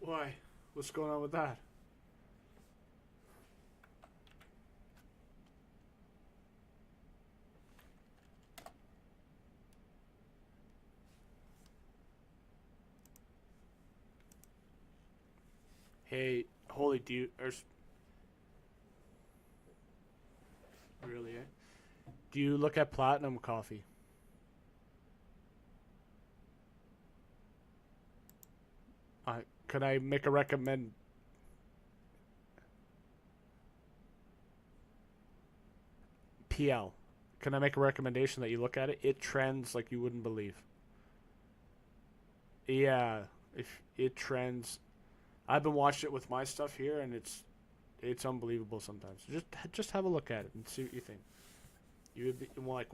Why? What's going on with that? Hey, holy dude. Really, eh? Do you look at platinum coffee? Could I make a recommend? PL. Can I make a recommendation that you look at it? It trends like you wouldn't believe. Yeah, if it trends, I've been watching it with my stuff here, and it's unbelievable sometimes. Just have a look at it and see what you think. You would be like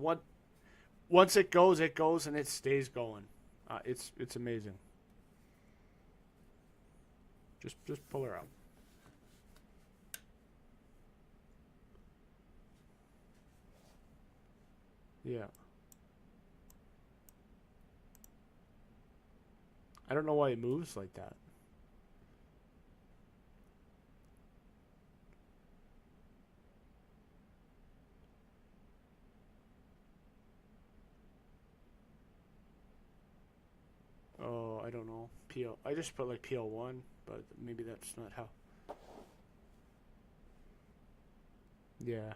once it goes, and it stays going. It's amazing. Just pull her out. Yeah. I don't know why it moves like that. Oh, I don't know. PL. I just put like PL1, but maybe that's not how. Yeah.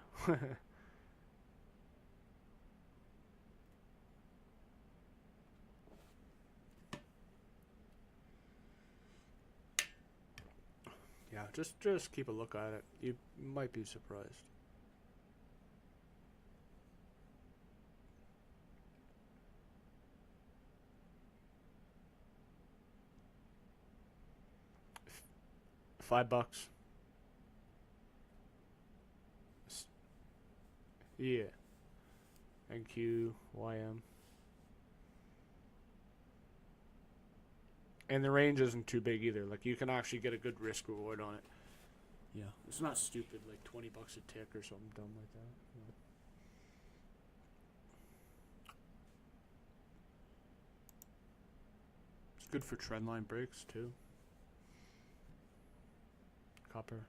Yeah, just keep a look at it. You might be surprised. $5. Yeah. NQYM. And the range isn't too big either. Like you can actually get a good risk reward on it. Yeah. It's not stupid like $20 a tick or something dumb like that. Yeah. It's good for trendline breaks too. Copper.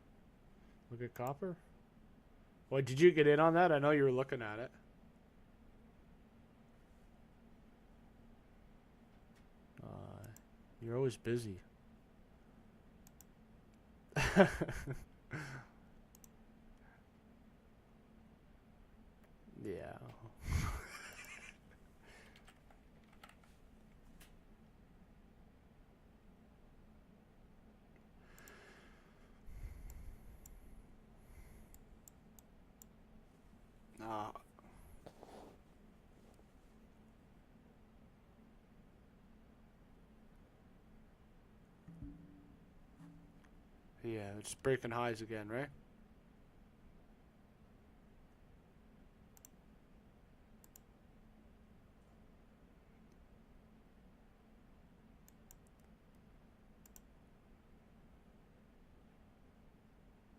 Look at copper. What, did you get in on that? I know you were looking at it. You're always busy. Yeah. Nah. Yeah, it's breaking highs again, right?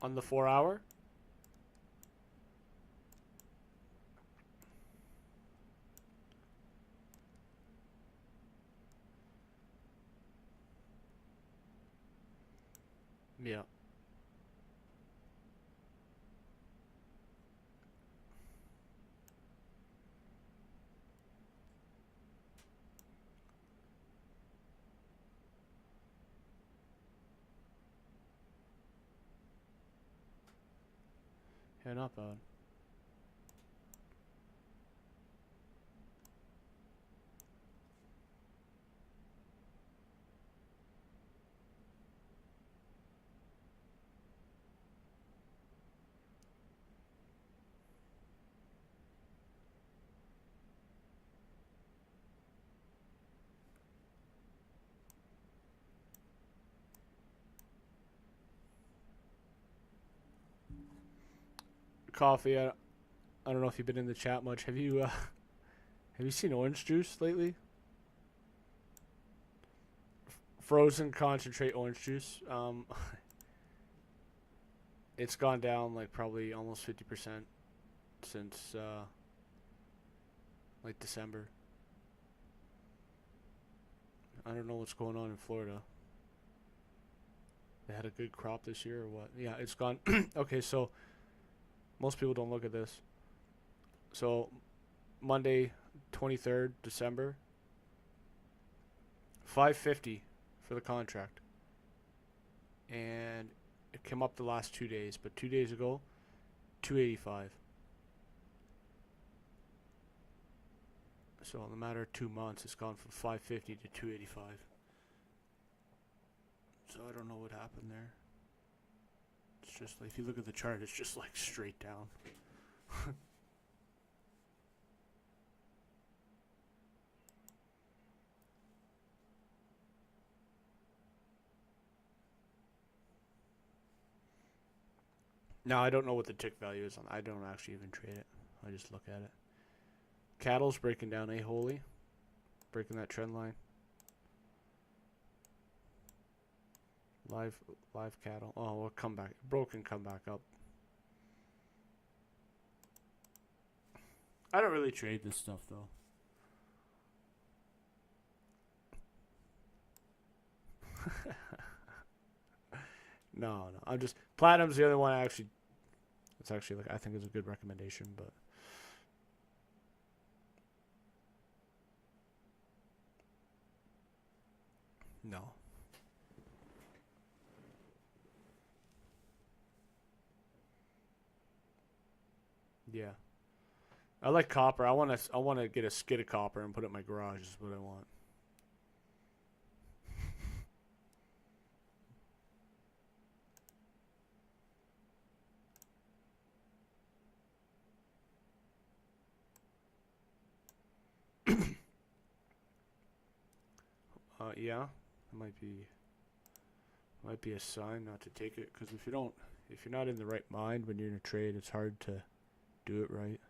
On the 4 hour? Yeah. Yeah, not bad. Coffee. I don't know if you've been in the chat much. Have you seen orange juice lately? Frozen concentrate orange juice. It's gone down like probably almost 50% since like December. I don't know what's going on in Florida. They had a good crop this year or what? Yeah, it's gone. Okay, so most people don't look at this. So Monday, 23rd December, 550 for the contract, and it came up the last 2 days. But 2 days ago, 285. So in a matter of 2 months, it's gone from 550 to 285. So I don't know what happened there. It's just like, if you look at the chart, it's just like straight down. Now I don't know what the tick value is on. I don't actually even trade it. I just look at it. Cattle's breaking down holy, breaking that trend line. Live cattle. Oh, we'll come back. Broken, come back up. I don't really trade this stuff though. No. I'm just platinum's the other one I actually. It's actually like I think is a good recommendation, but no. Yeah. I like copper. I wanna get a skid of copper and put it in my garage is what I want. Yeah. It might be a sign not to take it, because if you're not in the right mind when you're in a trade, it's hard to do it right.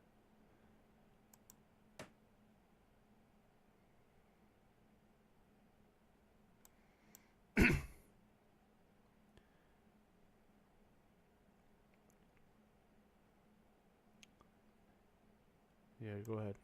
Yeah, go ahead.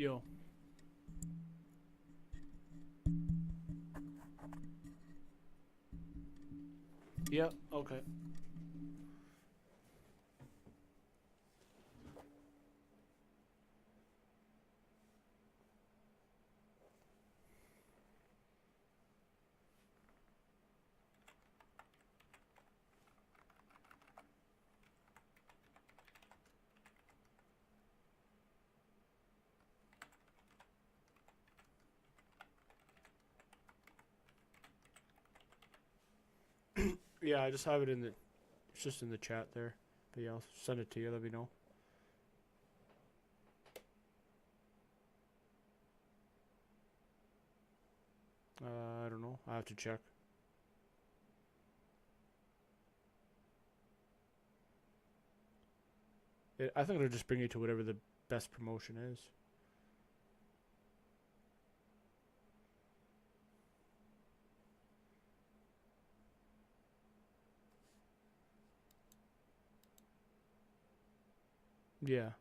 Yo. Yeah, okay. Yeah, I just have it in the. It's just in the chat there. But yeah, I'll send it to you. Let me know. I don't know. I have to check. I think it'll just bring you to whatever the best promotion is. Yeah.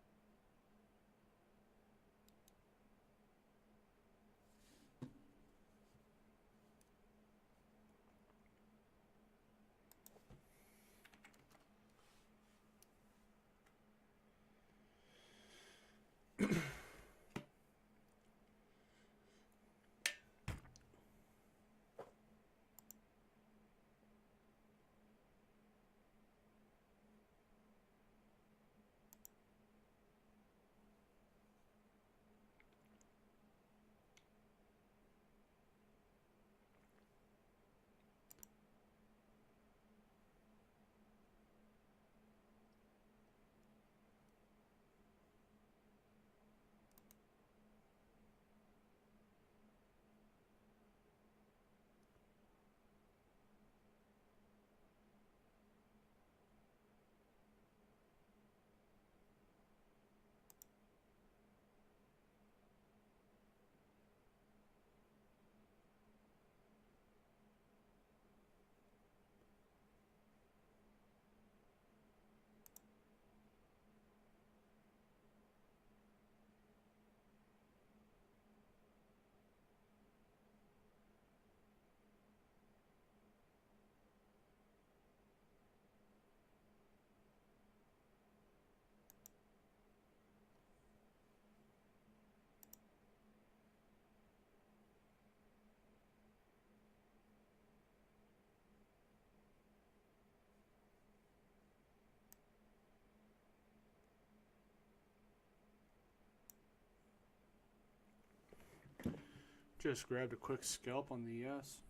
Just grabbed a quick scalp on the yes.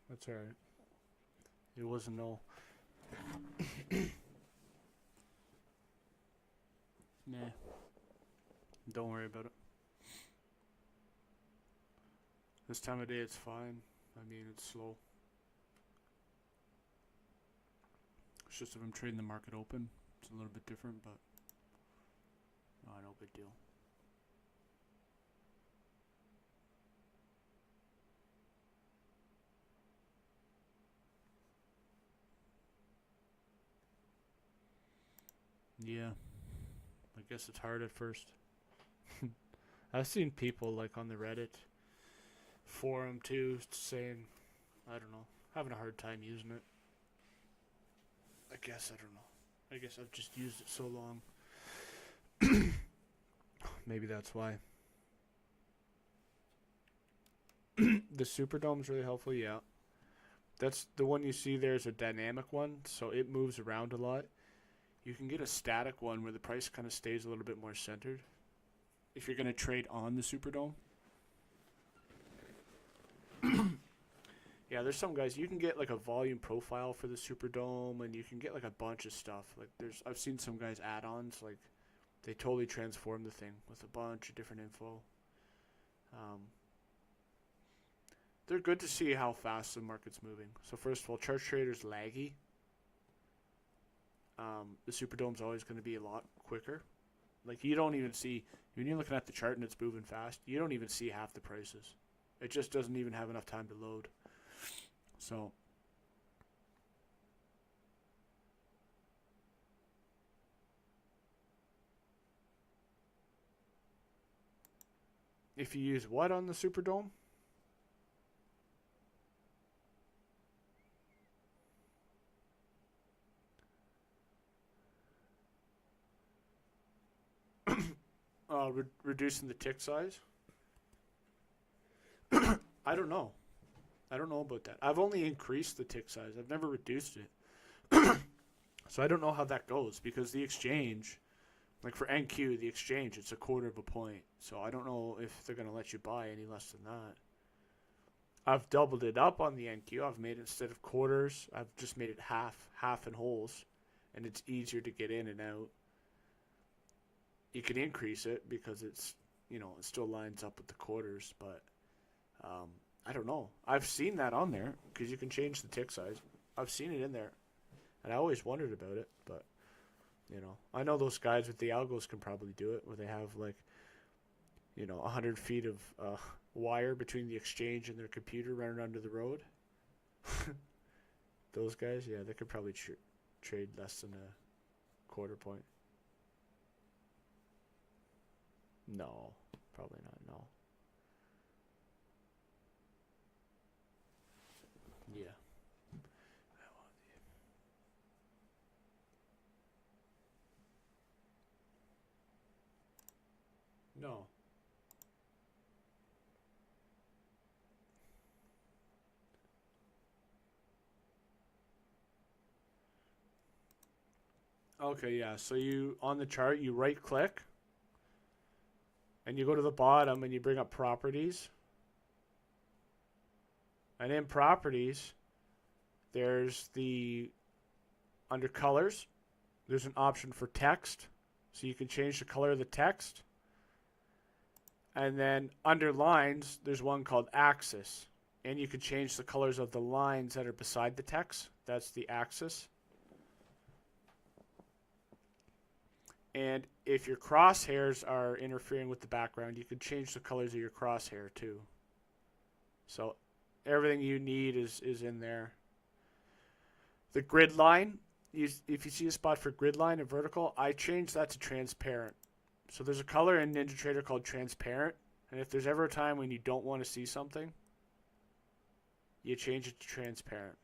That's alright. It wasn't no. Nah. Don't worry about it. This time of day it's fine. I mean, it's slow. It's just if I'm trading the market open, it's a little bit different, but no big deal. Yeah. I guess it's hard at first. I've seen people like on the Reddit forum too saying, I don't know, having a hard time using it. I guess, I don't know. I guess I've just used it so long. Maybe that's why. The Superdome's really helpful, yeah. That's the one you see there is a dynamic one, so it moves around a lot. You can get a static one where the price kind of stays a little bit more centered if you're going to trade on the Superdome. Yeah, there's some guys you can get like a volume profile for the Superdome, and you can get like a bunch of stuff. Like I've seen some guys add-ons like they totally transform the thing with a bunch of different info. They're good to see how fast the market's moving. So first of all, chart trader's laggy. The Superdome's always going to be a lot quicker. Like you don't even see when you're looking at the chart and it's moving fast. You don't even see half the prices. It just doesn't even have enough time to load. So If you use what on the Superdome? Reducing the tick size? I don't know. I don't know about that. I've only increased the tick size. I've never reduced it. So I don't know how that goes because the exchange, like for NQ, the exchange, it's a quarter of a point. So I don't know if they're going to let you buy any less than that. I've doubled it up on the NQ. I've made it instead of quarters, I've just made it half and holes, and it's easier to get in and out. You can increase it because it's, it still lines up with the quarters, but I don't know. I've seen that on there because you can change the tick size. I've seen it in there, and I always wondered about it, but I know those guys with the algos can probably do it where they have 100 feet of wire between the exchange and their computer running under the road. Those guys, yeah, they could probably trade less than a quarter point. No, probably not. No. Yeah. No. Okay, yeah. So you on the chart, you right click and you go to the bottom and you bring up properties. And in properties, there's under colors, there's an option for text. So you can change the color of the text. And then under lines, there's one called axis. And you can change the colors of the lines that are beside the text. That's the axis. And if your crosshairs are interfering with the background, you can change the colors of your crosshair too. So everything you need is in there. The grid line, if you see a spot for grid line and vertical, I changed that to transparent. So there's a color in NinjaTrader called transparent. And if there's ever a time when you don't want to see something, you change it to transparent.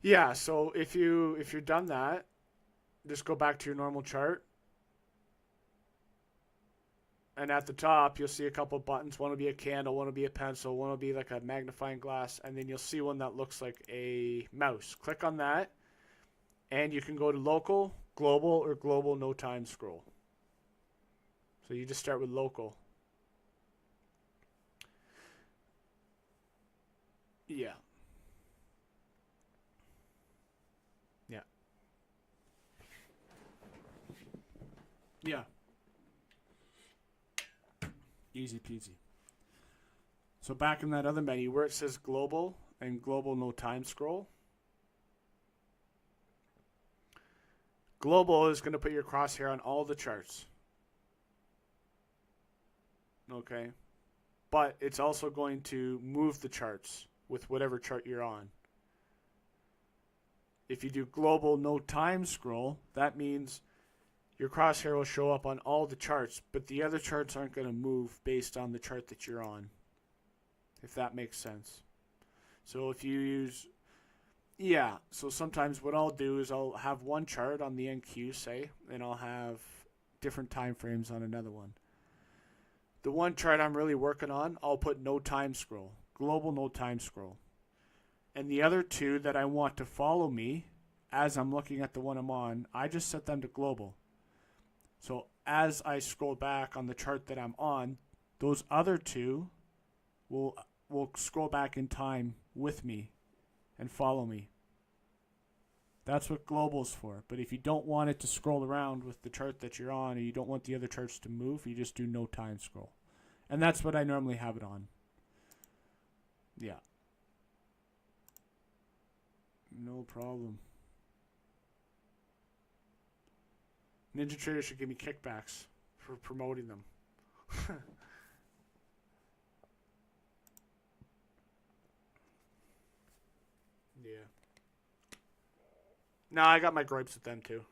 Yeah, so if you're done that, just go back to your normal chart. And at the top, you'll see a couple of buttons. One will be a candle, one will be a pencil, one will be like a magnifying glass, and then you'll see one that looks like a mouse. Click on that, and you can go to local, global, or global no time scroll. So you just start with local. Yeah. Yeah. Yeah. Easy peasy. So back in that other menu where it says global and global no time scroll, global is going to put your crosshair on all the charts. Okay. But it's also going to move the charts with whatever chart you're on. If you do global no time scroll, that means your crosshair will show up on all the charts, but the other charts aren't going to move based on the chart that you're on, if that makes sense. So if you use, yeah, so sometimes what I'll do is I'll have one chart on the NQ, say, and I'll have different time frames on another one. The one chart I'm really working on, I'll put no time scroll, global no time scroll. And the other two that I want to follow me as I'm looking at the one I'm on, I just set them to global. So as I scroll back on the chart that I'm on, those other two will scroll back in time with me and follow me. That's what global's for. But if you don't want it to scroll around with the chart that you're on, or you don't want the other charts to move, you just do no time scroll. And that's what I normally have it on. Yeah. No problem. NinjaTrader should give me kickbacks for promoting them. No, I got my gripes with them too.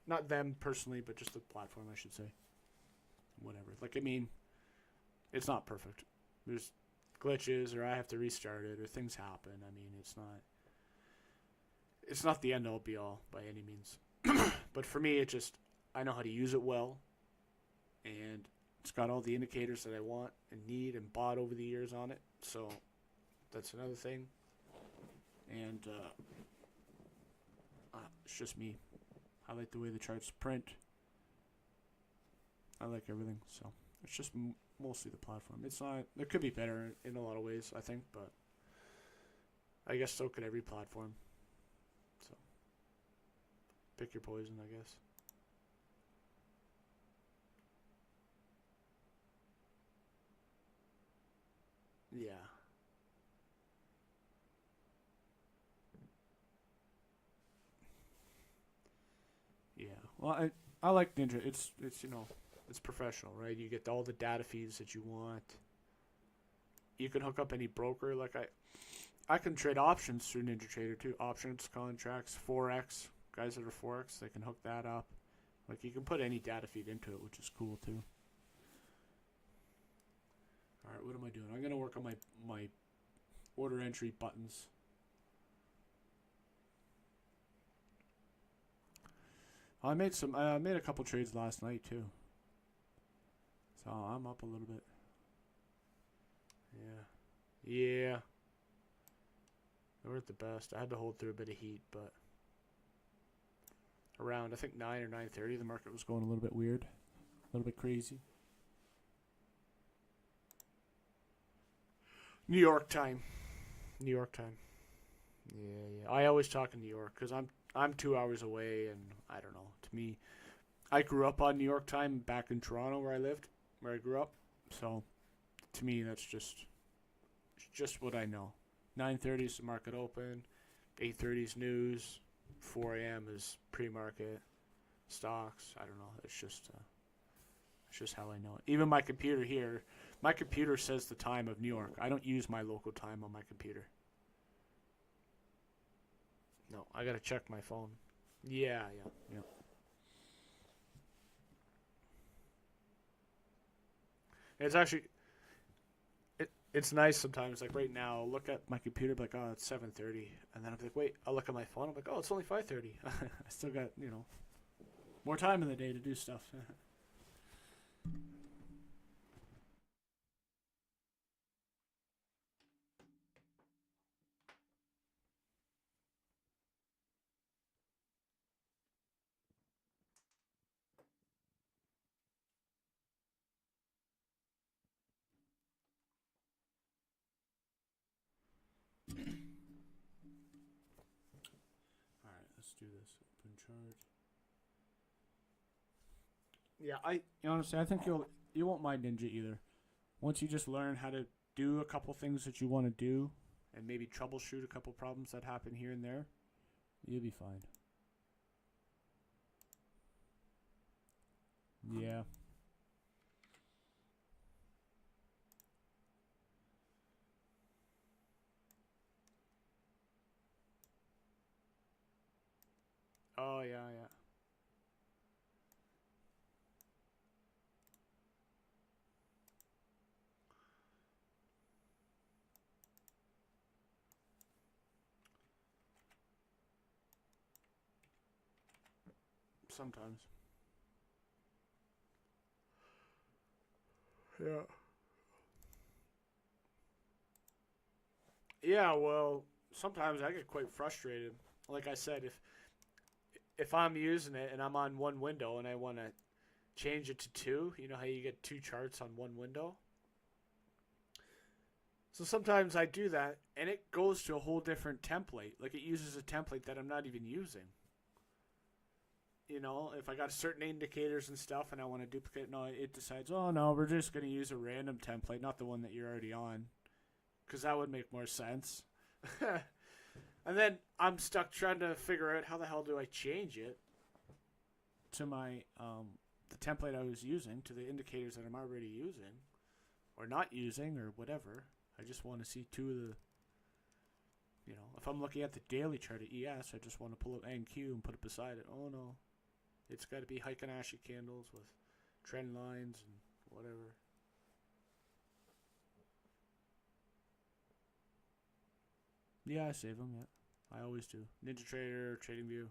Not them personally, but just the platform, I should say. Whatever. Like, I mean, it's not perfect. There's glitches, or I have to restart it, or things happen. I mean, it's not the end all be all by any means. But for me, it just, I know how to use it well, and it's got all the indicators that I want and need and bought over the years on it. So that's another thing. And it's just me. I like the way the charts print. I like everything. So it's just mostly the platform. It's not. It could be better in a lot of ways, I think, but I guess so could every platform. So pick your poison, I guess. Yeah. Yeah. Well, I like Ninja. It's it's professional, right? You get all the data feeds that you want. You can hook up any broker. Like I can trade options through NinjaTrader too. Options, contracts, forex. Guys that are forex, they can hook that up. Like you can put any data feed into it, which is cool too. All right, what am I doing? I'm gonna work on my order entry buttons. I made a couple trades last night too. So I'm up a little bit. Yeah. Yeah. They weren't the best. I had to hold through a bit of heat, but around I think 9 or 9:30 the market was going a little bit weird. A little bit crazy. New York time. New York time. Yeah, yeah. I always talk in New York cuz I'm 2 hours away, and I don't know. To me, I grew up on New York time back in Toronto where I lived, where I grew up. So, to me that's just what I know. 9:30 is the market open, 8:30 is news, 4 a.m. is pre-market stocks. I don't know. It's just how I know it. Even my computer here, my computer says the time of New York. I don't use my local time on my computer. No, I gotta check my phone. Yeah, yeah, yeah. It's actually it's nice sometimes. Like right now, I'll look at my computer, be like, oh, it's 7:30, and then I'm like, wait, I'll look at my phone. I'm like, oh, it's only 5:30. I still got more time in the day to do stuff. All right, let's do this. Open chart. Yeah, honestly, I think you won't mind Ninja either. Once you just learn how to do a couple things that you want to do, and maybe troubleshoot a couple problems that happen here and there, you'll be fine. Yeah. Oh yeah, yeah. Sometimes. Yeah. Yeah, well, sometimes I get quite frustrated. Like I said, if I'm using it and I'm on one window and I want to change it to two, you know how you get two charts on one window? So sometimes I do that and it goes to a whole different template. Like it uses a template that I'm not even using. If I got certain indicators and stuff and I want to duplicate, no, it decides, oh no, we're just going to use a random template, not the one that you're already on. Because that would make more sense. And then I'm stuck trying to figure out how the hell do I change it to my the template I was using, to the indicators that I'm already using or not using or whatever. I just want to see if I'm looking at the daily chart at ES, I just want to pull up NQ and put it beside it. Oh no, it's got to be Heikin-Ashi candles with trend lines and whatever. Yeah, I save them. Yeah, I always do. NinjaTrader, TradingView.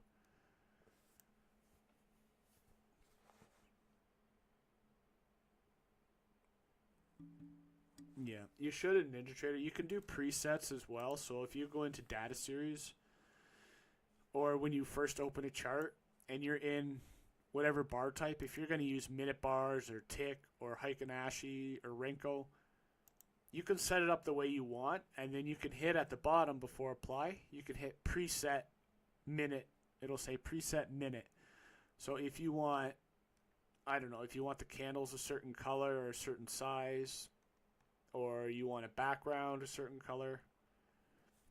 Yeah, you should in NinjaTrader. You can do presets as well. So if you go into data series, or when you first open a chart and you're in whatever bar type, if you're going to use minute bars or tick or Heikin-Ashi or Renko, you can set it up the way you want, and then you can hit at the bottom before apply. You can hit preset minute. It'll say preset minute. So if you want, I don't know, if you want the candles a certain color or a certain size, or you want a background a certain color,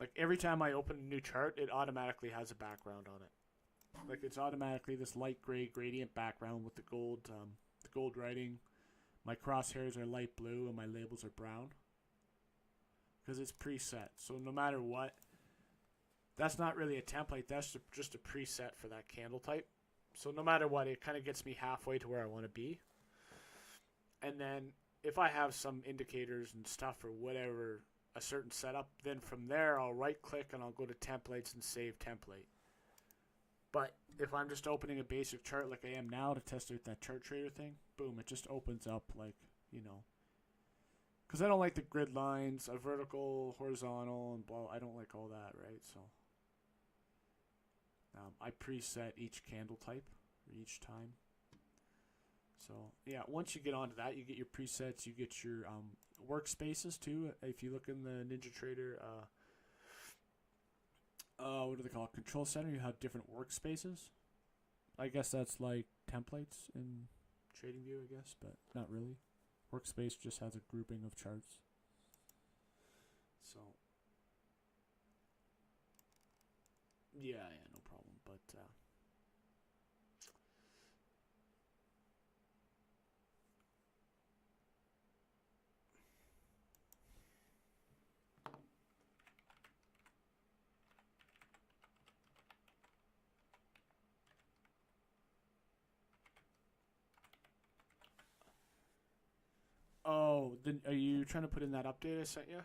like every time I open a new chart, it automatically has a background on it. Like it's automatically this light gray gradient background with the gold writing. My crosshairs are light blue and my labels are brown because it's preset. So no matter what, that's not really a template. That's just a preset for that candle type. So no matter what, it kind of gets me halfway to where I want to be. And then if I have some indicators and stuff or whatever, a certain setup, then from there I'll right click and I'll go to templates and save template. But if I'm just opening a basic chart like I am now to test out that chart trader thing, boom, it just opens up like, because I don't like the grid lines, a vertical, horizontal, and blah. I don't like all that, right? So I preset each candle type or each time. So yeah, once you get onto that, you get your presets, you get your workspaces too. If you look in the NinjaTrader, what do they call it? Control center, you have different workspaces. I guess that's like templates in TradingView, I guess, but not really. Workspace just has a grouping of charts. So yeah, no problem. But oh, then are you trying to put in that update I sent you?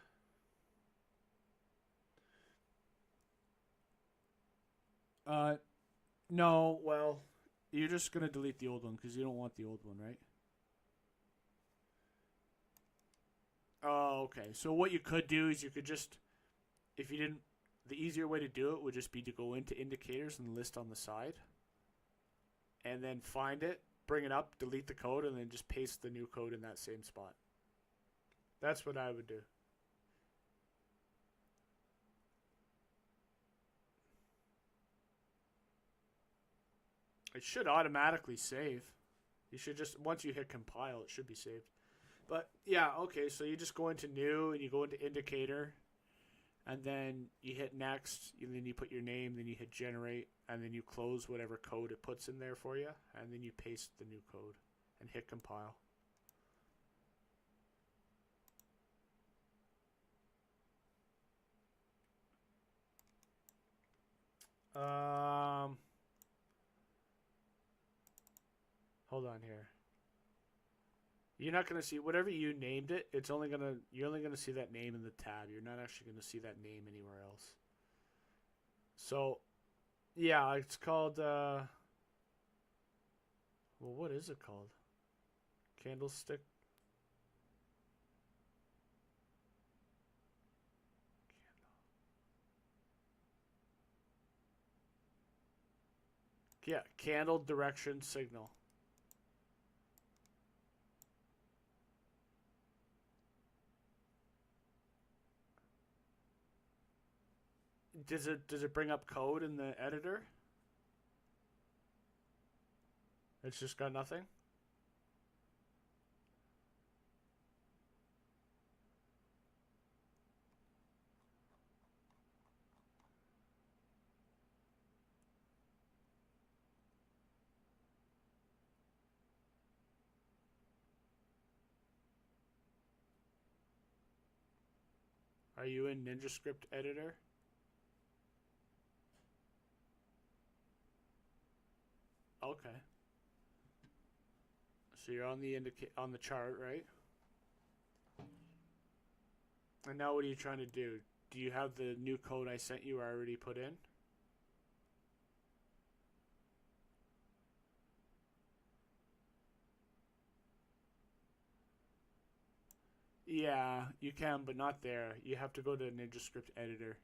No. Well, you're just gonna delete the old one because you don't want the old one, right? Oh, okay. So what you could do is you could just, if you didn't, the easier way to do it would just be to go into indicators and list on the side, and then find it, bring it up, delete the code, and then just paste the new code in that same spot. That's what I would do. It should automatically save. You should just, once you hit compile, it should be saved. But yeah, okay, so you just go into new and you go into indicator, and then you hit next, and then you put your name, then you hit generate, and then you close whatever code it puts in there for you, and then you paste the new code and hit compile. Hold on here. You're not gonna see whatever you named it. You're only gonna see that name in the tab. You're not actually gonna see that name anywhere else. So, yeah, it's called. Well, what is it called? Candlestick. Yeah, candle direction signal. Does it bring up code in the editor? It's just got nothing. Are you in NinjaScript editor? Okay. So you're on the on the chart, right? And now what are you trying to do? Do you have the new code I sent you already put in? Yeah, you can, but not there. You have to go to NinjaScript editor.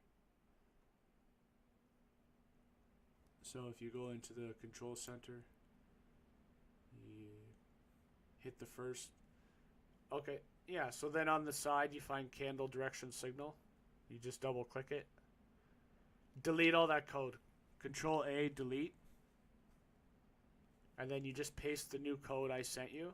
So if you go into the control center, you hit the first. Okay, yeah, so then on the side you find candle direction signal. You just double click it. Delete all that code. Control A, delete. And then you just paste the new code I sent you.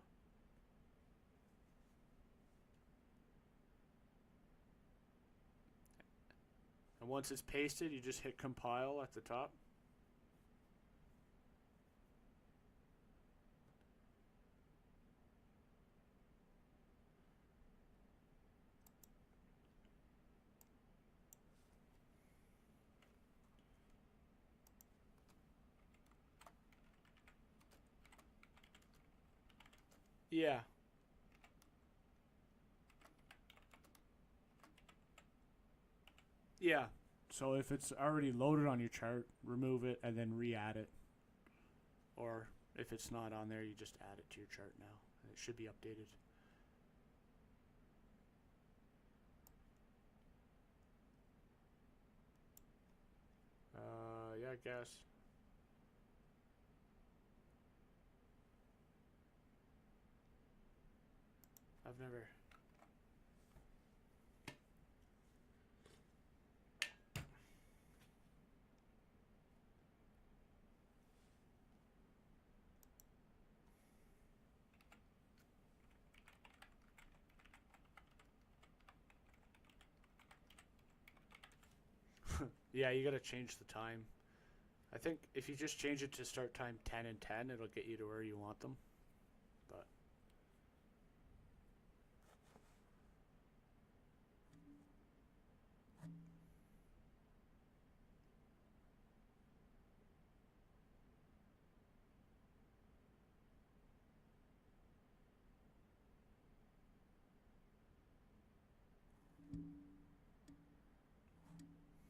And once it's pasted, you just hit compile at the top. Yeah. Yeah. So if it's already loaded on your chart, remove it and then re-add it. Or if it's not on there, you just add it to your chart now. It should be updated. Yeah, I guess. I've never. Yeah, you gotta change the time. I think if you just change it to start time 10 and 10, it'll get you to where you want them. But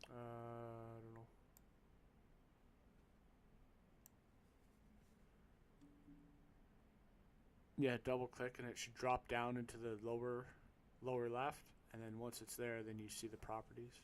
I don't know. Yeah, double click and it should drop down into the lower left, and then once it's there, then you see the properties.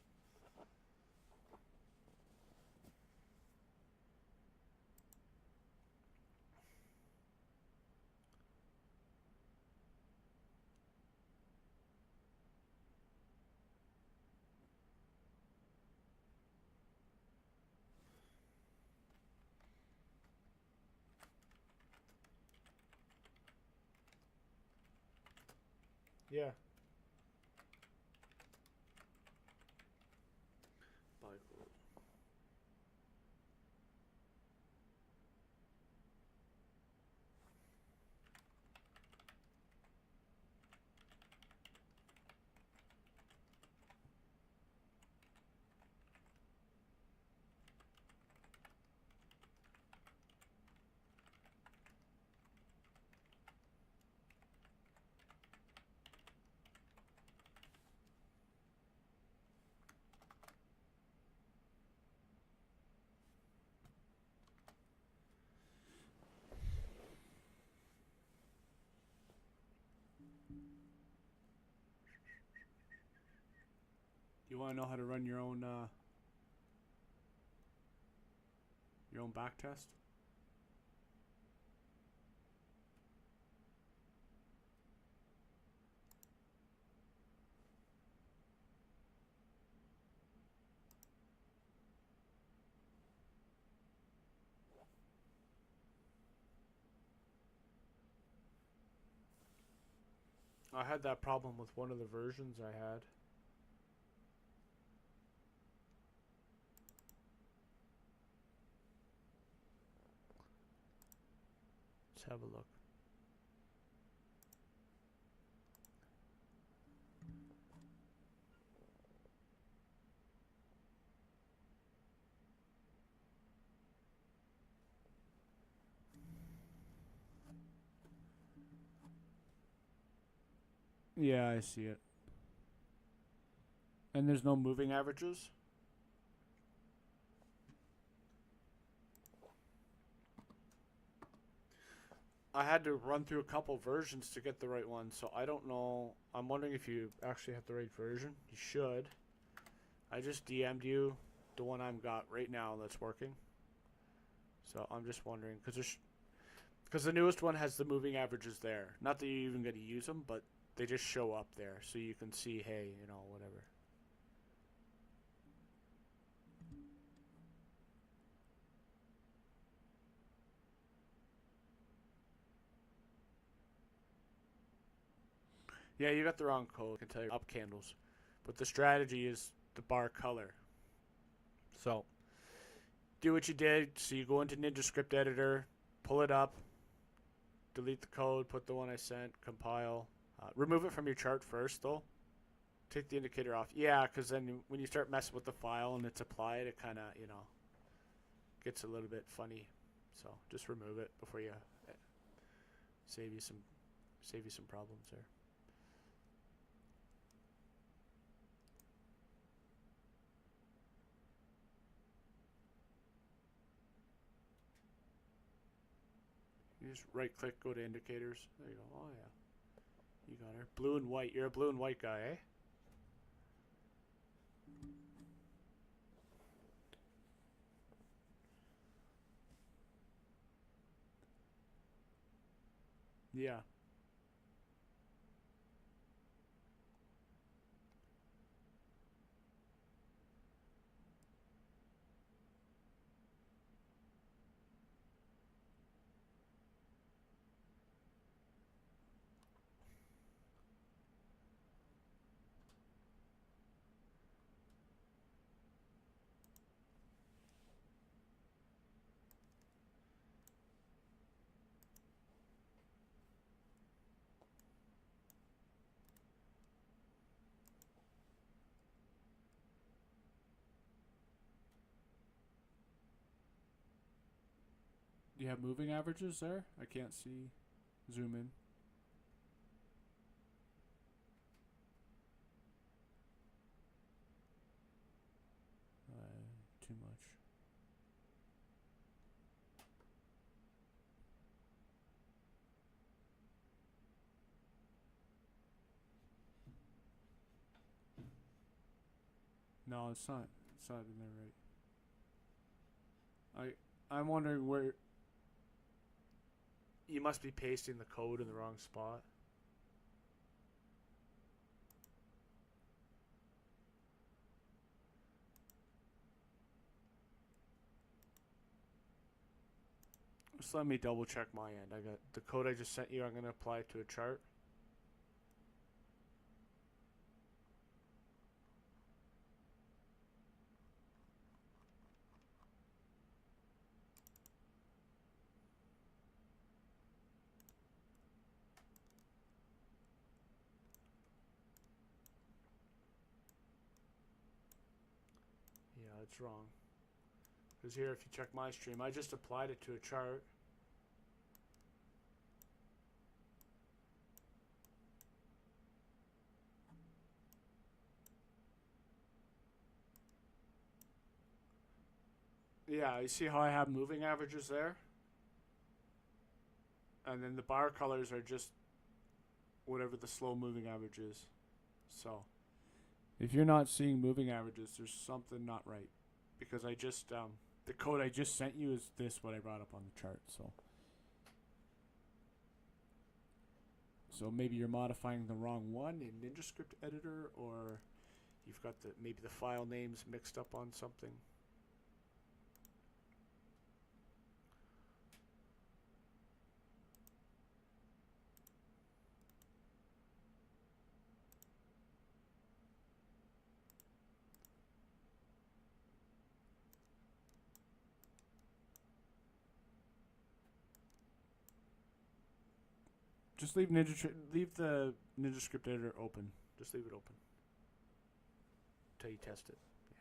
Yeah. Bye. You want to know how to run your own back test? I had that problem with one of the versions I had. Let's have a look. Yeah, I see it. And there's no moving averages? I had to run through a couple versions to get the right one, so I don't know. I'm wondering if you actually have the right version. You should. I just DM'd you the one I've got right now that's working. So I'm just wondering, because the newest one has the moving averages there. Not that you're even going to use them, but they just show up there, so you can see, hey, whatever. Yeah, you got the wrong code. I can tell you up candles. But the strategy is the bar color. So, do what you did. So you go into Ninja Script Editor, pull it up, delete the code, put the one I sent, compile. Remove it from your chart first, though. Take the indicator off. Yeah, because then when you start messing with the file and it's applied, it kind of, gets a little bit funny. So just remove it before you save you some problems there. You just right click, go to indicators. There you go. Oh yeah. You got her. Blue and white. You're a blue and white guy, eh? Yeah. Do you have moving averages there? I can't see. Zoom in. Too much. No, it's not. It's not in there right. I'm wondering where you must be pasting the code in the wrong spot. Just let me double check my end. I got the code I just sent you. I'm going to apply it to a chart. Yeah, it's wrong. Because here, if you check my stream, I just applied it to a chart. Yeah, you see how I have moving averages there? And then the bar colors are just whatever the slow moving average is. So, if you're not seeing moving averages, there's something not right. Because I just, the code I just sent you is this, what I brought up on the chart. So maybe you're modifying the wrong one in Ninja Script Editor, or you've got maybe the file names mixed up on something. Just leave the Ninja Script Editor open. Just leave it open until you test it. Yeah.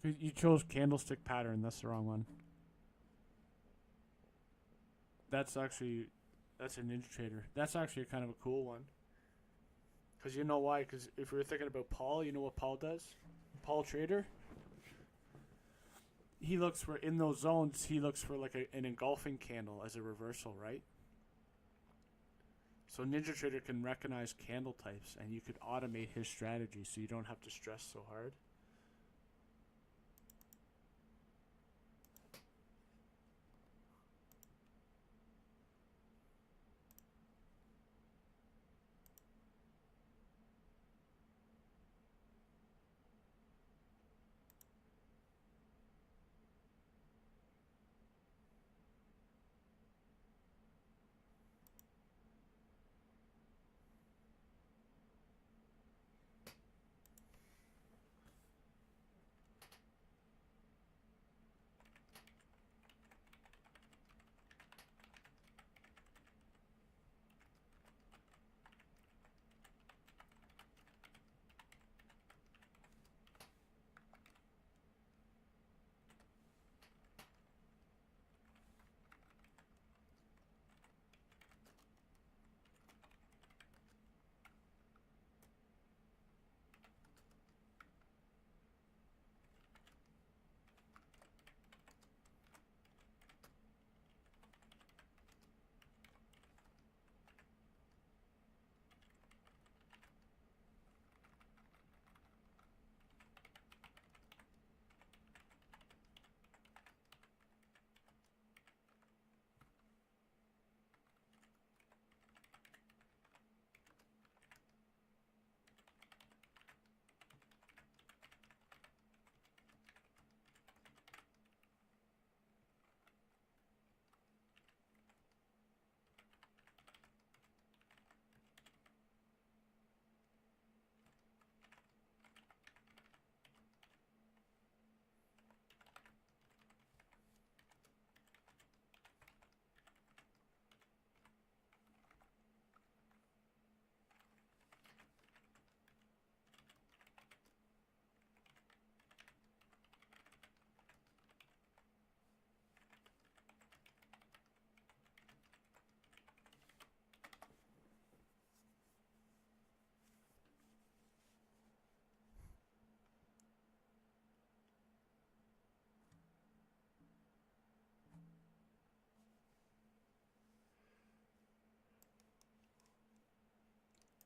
You chose candlestick pattern. That's the wrong one. That's a Ninja Trader. That's actually kind of a cool one. Because you know why? Because if we were thinking about Paul, you know what Paul does? Paul Trader. He looks for, in those zones, he looks for like an engulfing candle as a reversal, right? So Ninja Trader can recognize candle types, and you could automate his strategy so you don't have to stress so hard.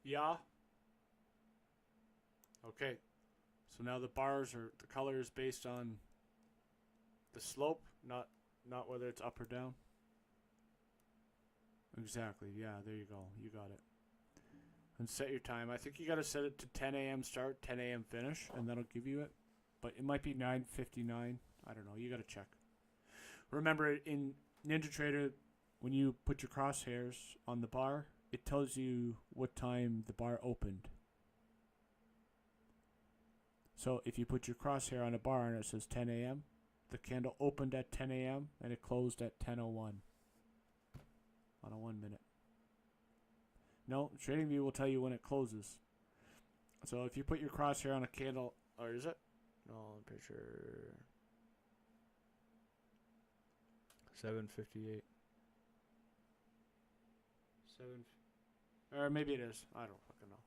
Yeah. Okay. So now the color is based on the slope, not whether it's up or down. Exactly. Yeah, there you go. You got it. And set your time. I think you got to set it to 10 a.m. start, 10 a.m. finish, and that'll give you it. But it might be 9:59. I don't know. You got to check. Remember, in Ninja Trader, when you put your crosshairs on the bar, it tells you what time the bar opened. So if you put your crosshair on a bar and it says 10 a.m., the candle opened at 10 a.m. and it closed at 10:01 on a 1 minute. No, TradingView will tell you when it closes. So if you put your crosshair on a candle, or is it? No, picture 7:58. Or maybe it is. I don't fucking know.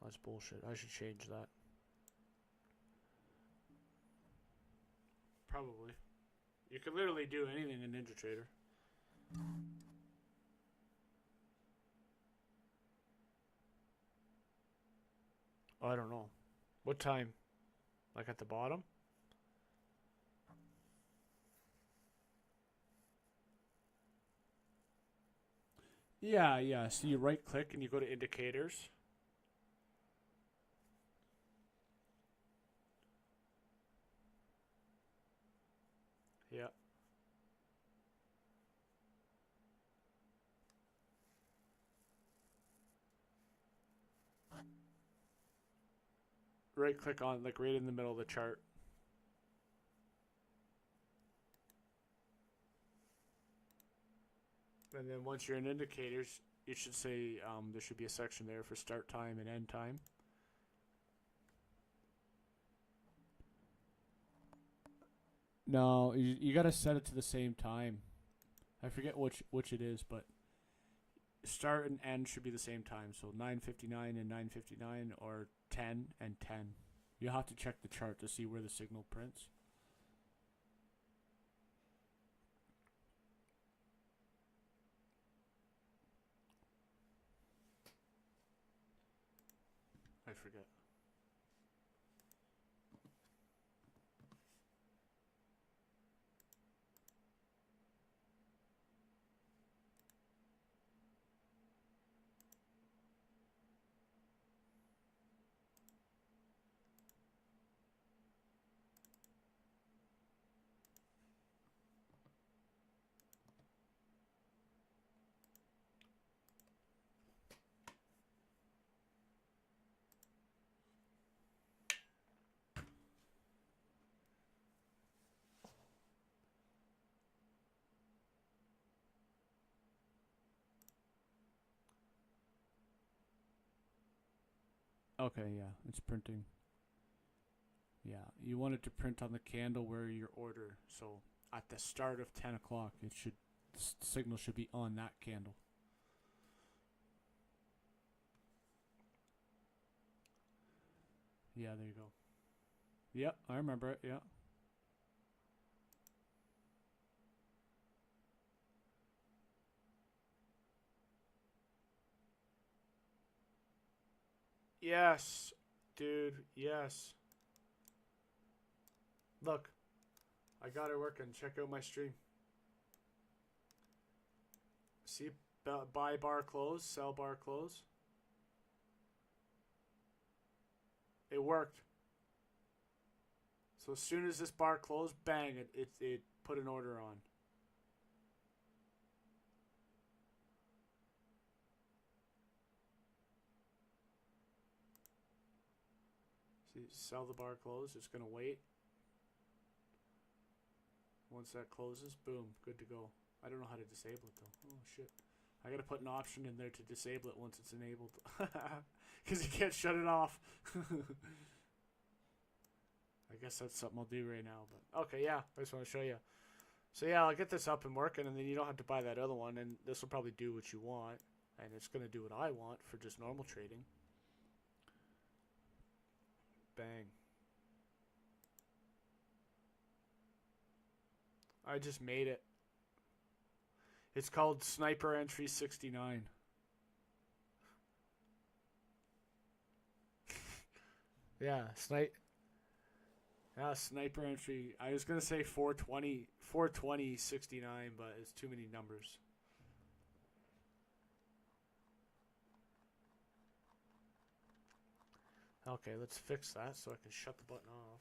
That's bullshit. I should change that. Probably. You can literally do anything in Ninja Trader. Oh, I don't know. What time? Like at the bottom? Yeah. So you right click and you go to indicators. Yeah. Right click on, like, right in the middle of the chart. And then once you're in indicators, it should say there should be a section there for start time and end time. No, you gotta set it to the same time. I forget which it is, but start and end should be the same time. So 9:59 and 9:59, or 10 and 10. You have to check the chart to see where the signal prints. I forget. Okay, yeah, it's printing. Yeah, you want it to print on the candle where your order. So at the start of 10 o'clock, it should the signal should be on that candle. Yeah, there you go. Yep, I remember it. Yeah. Yes, dude. Yes. Look, I got it working. Check out my stream. See, buy bar close, sell bar close. It worked. So as soon as this bar closed, bang! It put an order on. See, sell the bar close. It's gonna wait. Once that closes, boom, good to go. I don't know how to disable it though. Oh shit. I gotta put an option in there to disable it once it's enabled. Because you can't shut it off. I guess that's something I'll do right now. But okay, yeah, I just want to show you. So yeah, I'll get this up and working, and then you don't have to buy that other one, and this will probably do what you want, and it's gonna do what I want for just normal trading. Bang. I just made it. It's called Sniper Entry 69. Yeah, Sniper Entry. I was gonna say 420 69, but it's too many numbers. Okay, let's fix that so I can shut the button off.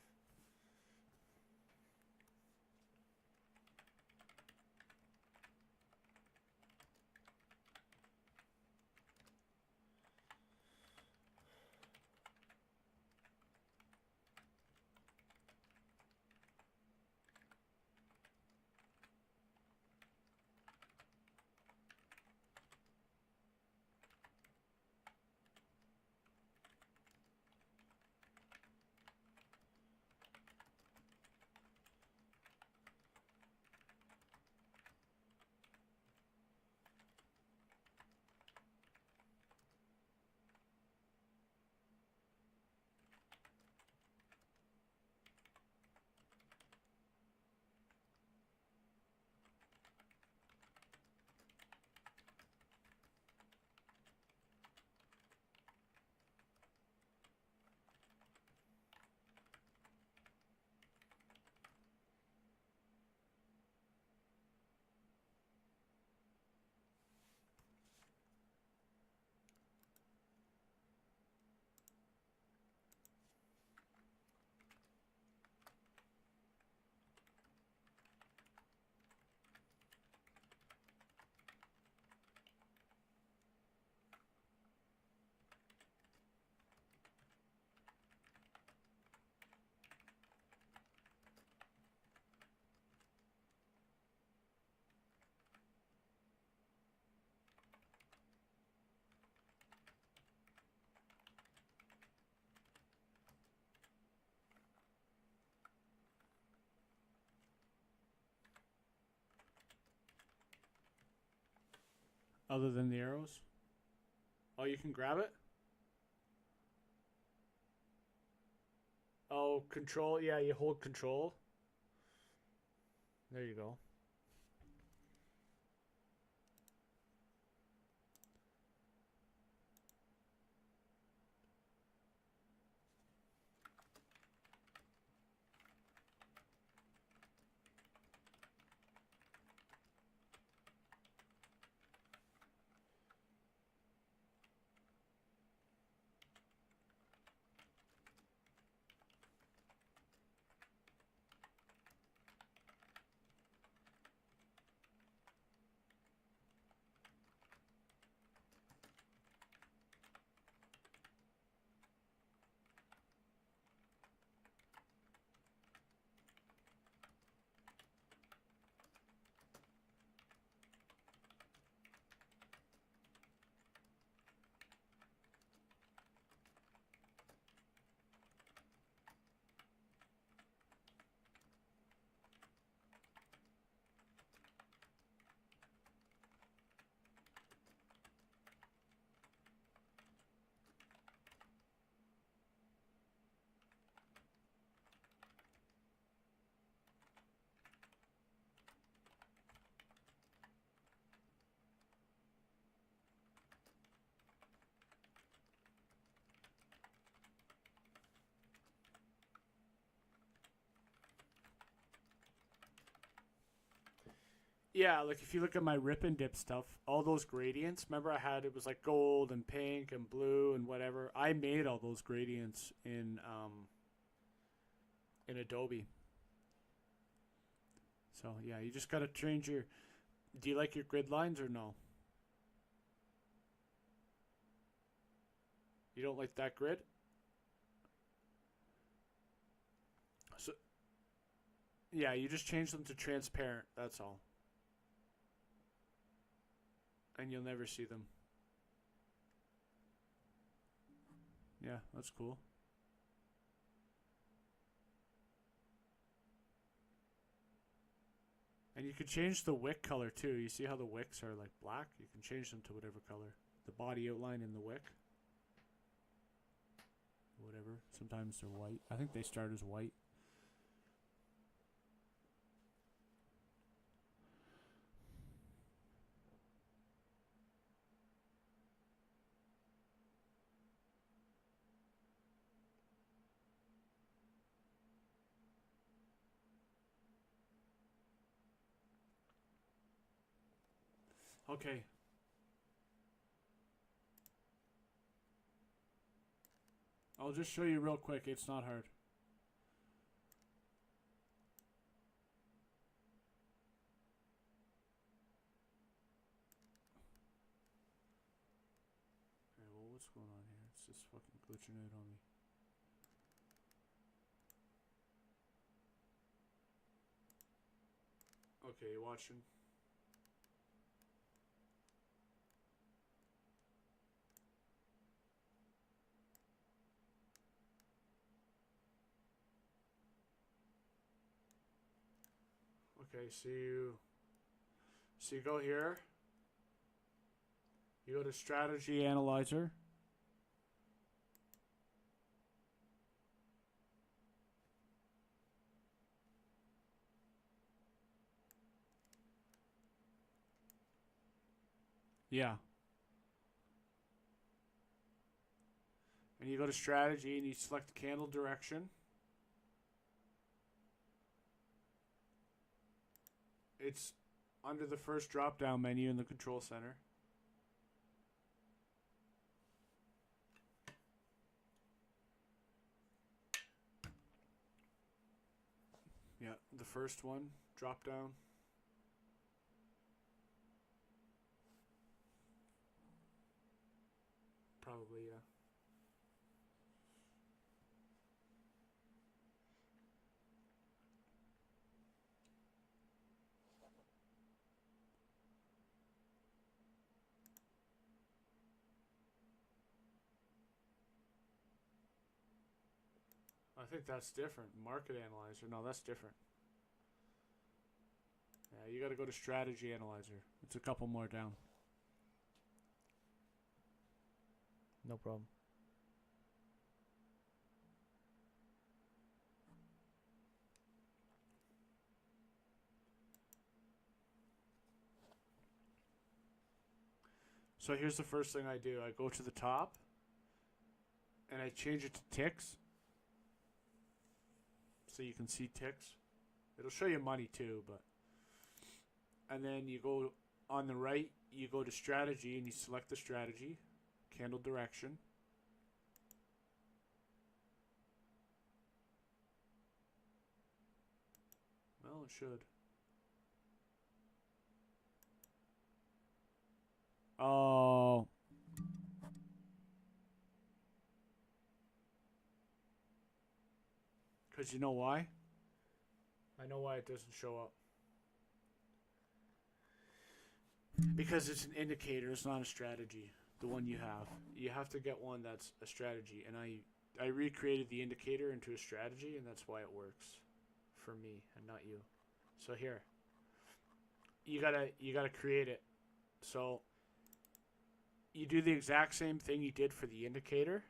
Other than the arrows? Oh, you can grab it? Oh, control. Yeah, you hold control. There you go. Yeah, like if you look at my rip and dip stuff, all those gradients, remember I had it was like gold and pink and blue and whatever. I made all those gradients in Adobe. So yeah, you just gotta change your. Do you like your grid lines or no? You don't like that grid? So yeah, you just change them to transparent. That's all, and you'll never see them. Yeah, that's cool. And you could change the wick color too. You see how the wicks are like black? You can change them to whatever color. The body outline in the wick. Whatever. Sometimes they're white. I think they start as white. Okay. I'll just show you real quick. It's not hard. Okay, well, what's going on here? It's just fucking glitching out on me. Okay, you watching? Okay, so you go here. You go to Strategy Analyzer. Yeah. And you go to Strategy and you select Candle Direction. It's under the first drop-down menu in the Control Center. Yeah, the first one, drop-down. Probably, yeah. I think that's different. Market Analyzer. No, that's different. Yeah, you got to go to Strategy Analyzer. It's a couple more down. No problem. So here's the first thing I do. I go to the top and I change it to ticks. So you can see ticks. It'll show you money too, but. And then you go on the right, you go to strategy and you select the strategy, candle direction. Well, it should. Oh. Because you know why? I know why it doesn't show up. Because it's an indicator, it's not a strategy. The one you have. You have to get one that's a strategy. And I recreated the indicator into a strategy, and that's why it works. For me, and not you. So here. You gotta create it. So you do the exact same thing you did for the indicator.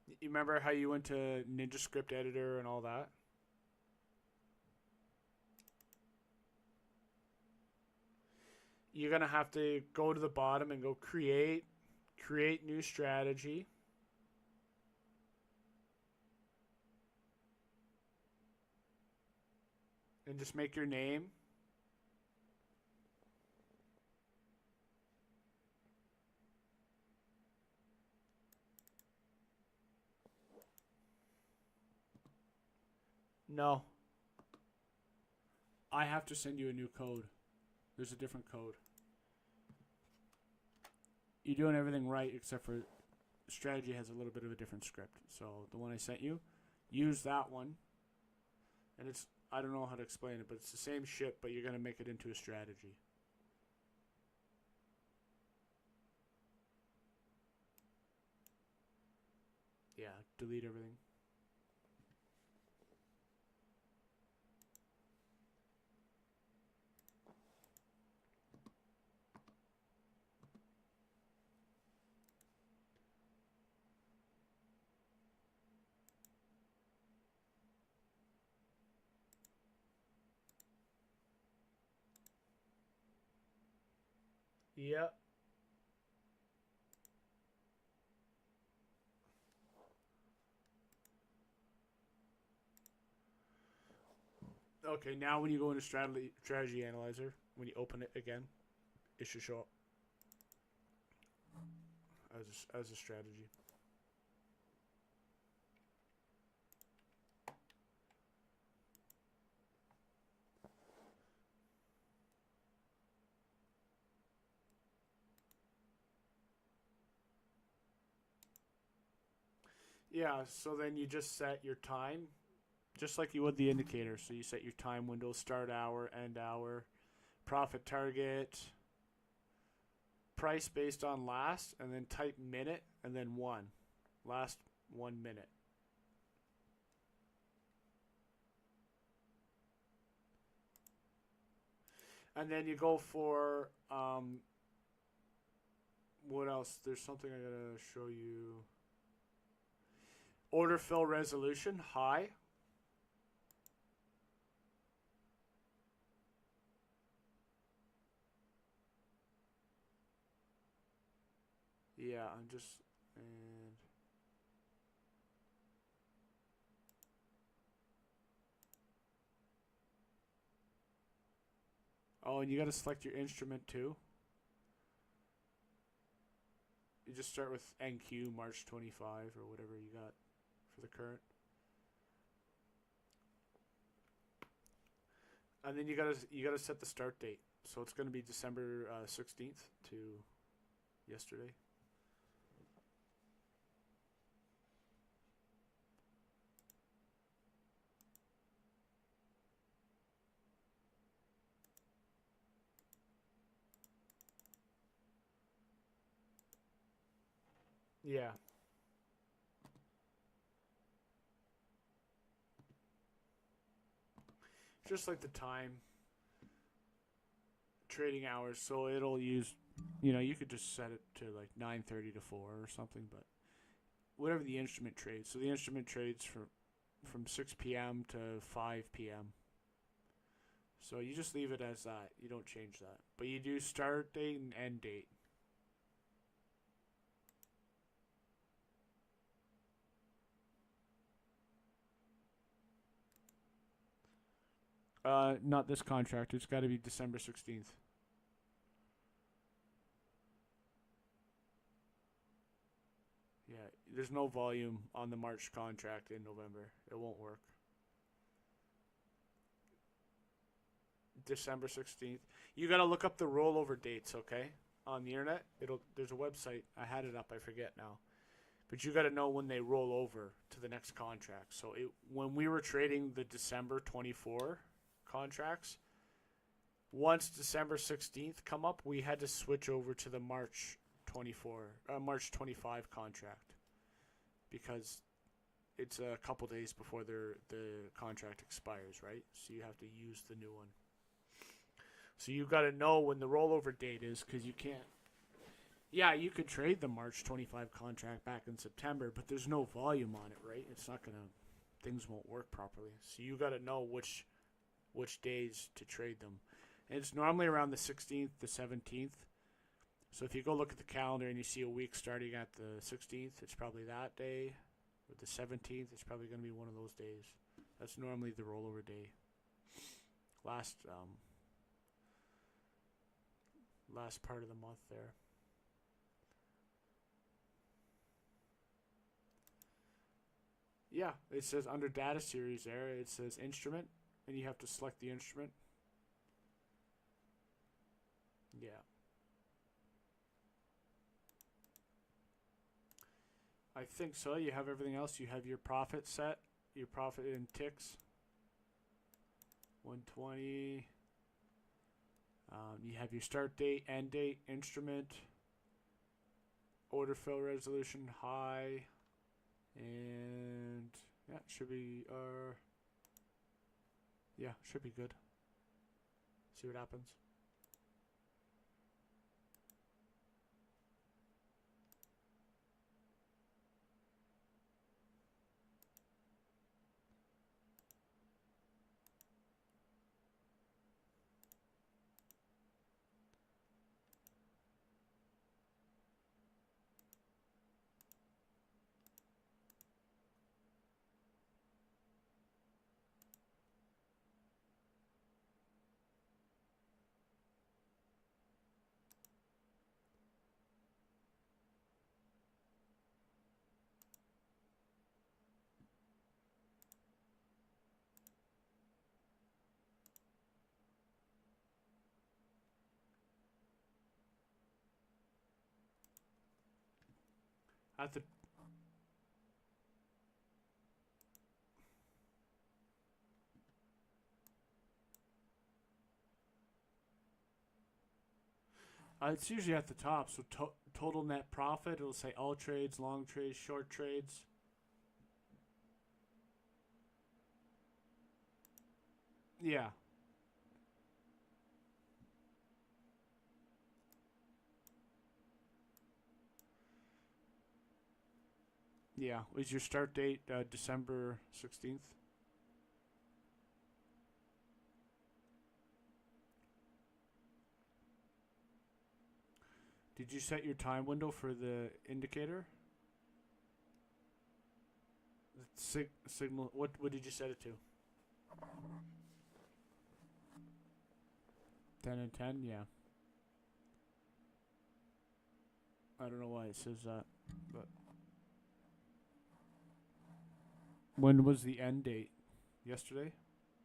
You remember how you went to Ninja Script Editor and all that? You're going to have to go to the bottom and go create new strategy. And just make your name. No. I have to send you a new code. There's a different code. You're doing everything right except for strategy has a little bit of a different script. So the one I sent you, use that one. And it's, I don't know how to explain it, but it's the same shit, but you're going to make it into a strategy. Yeah, delete everything. Yep. Okay, now when you go into strategy analyzer, when you open it again, it should show up as a strategy. Yeah, so then you just set your time, just like you would the indicator. So you set your time window, start hour, end hour, profit target, price based on last, and then type minute, and then one. Last 1 minute. And then you go for, what else? There's something I gotta show you. Order fill resolution, high. Yeah, I'm just, and oh, and you got to select your instrument too. You just start with NQ March 25 or whatever you got for the current. And then you gotta set the start date. So it's gonna be December 16th to yesterday. Yeah. Just like the time, trading hours. So it'll use You know, you could just set it to like 9:30 to 4 or something, but whatever the instrument trades. So the instrument trades from 6 p.m. to 5 p.m. So you just leave it as that. You don't change that. But you do start date and end date. Not this contract. It's got to be December 16th. Yeah, there's no volume on the March contract in November. It won't work. December 16th. You got to look up the rollover dates, okay? On the internet. There's a website. I had it up, I forget now. But you got to know when they roll over to the next contract. So when we were trading the December 24 contracts, once December 16th come up, we had to switch over to the March 25 contract because it's a couple days before the contract expires, right? So you have to use the new one. So you got to know when the rollover date is because you can't. Yeah, you could trade the March 25 contract back in September, but there's no volume on it, right? It's not going to. Things won't work properly. So you got to know which days to trade them. And it's normally around the 16th, the 17th. So if you go look at the calendar and you see a week starting at the 16th, it's probably that day. Or the 17th, it's probably going to be one of those days. That's normally the rollover day. Last part of the month there. Yeah, it says under data series there, it says instrument, and you have to select the instrument. Yeah. I think so. You have everything else. You have your profit set, your profit in ticks. 120. You have your start date, end date, instrument, order fill resolution, high, and yeah, should be should be good. See what happens. At the it's usually at the top. So total net profit. It'll say all trades, long trades, short trades. Yeah. Yeah. Is your start date December 16th? Did you set your time window for the indicator? Signal. What did you set it to? 10 and 10. Yeah. I don't know why it says that, but when was the end date? Yesterday,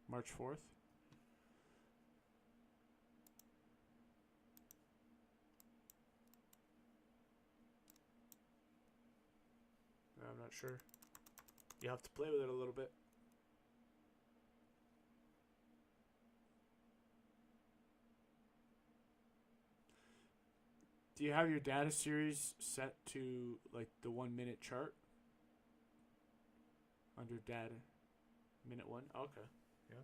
March 4th. I'm not sure. You have to play with it a little bit. Do you have your data series set to like the 1 minute chart under data? Minute one? Okay. Yeah.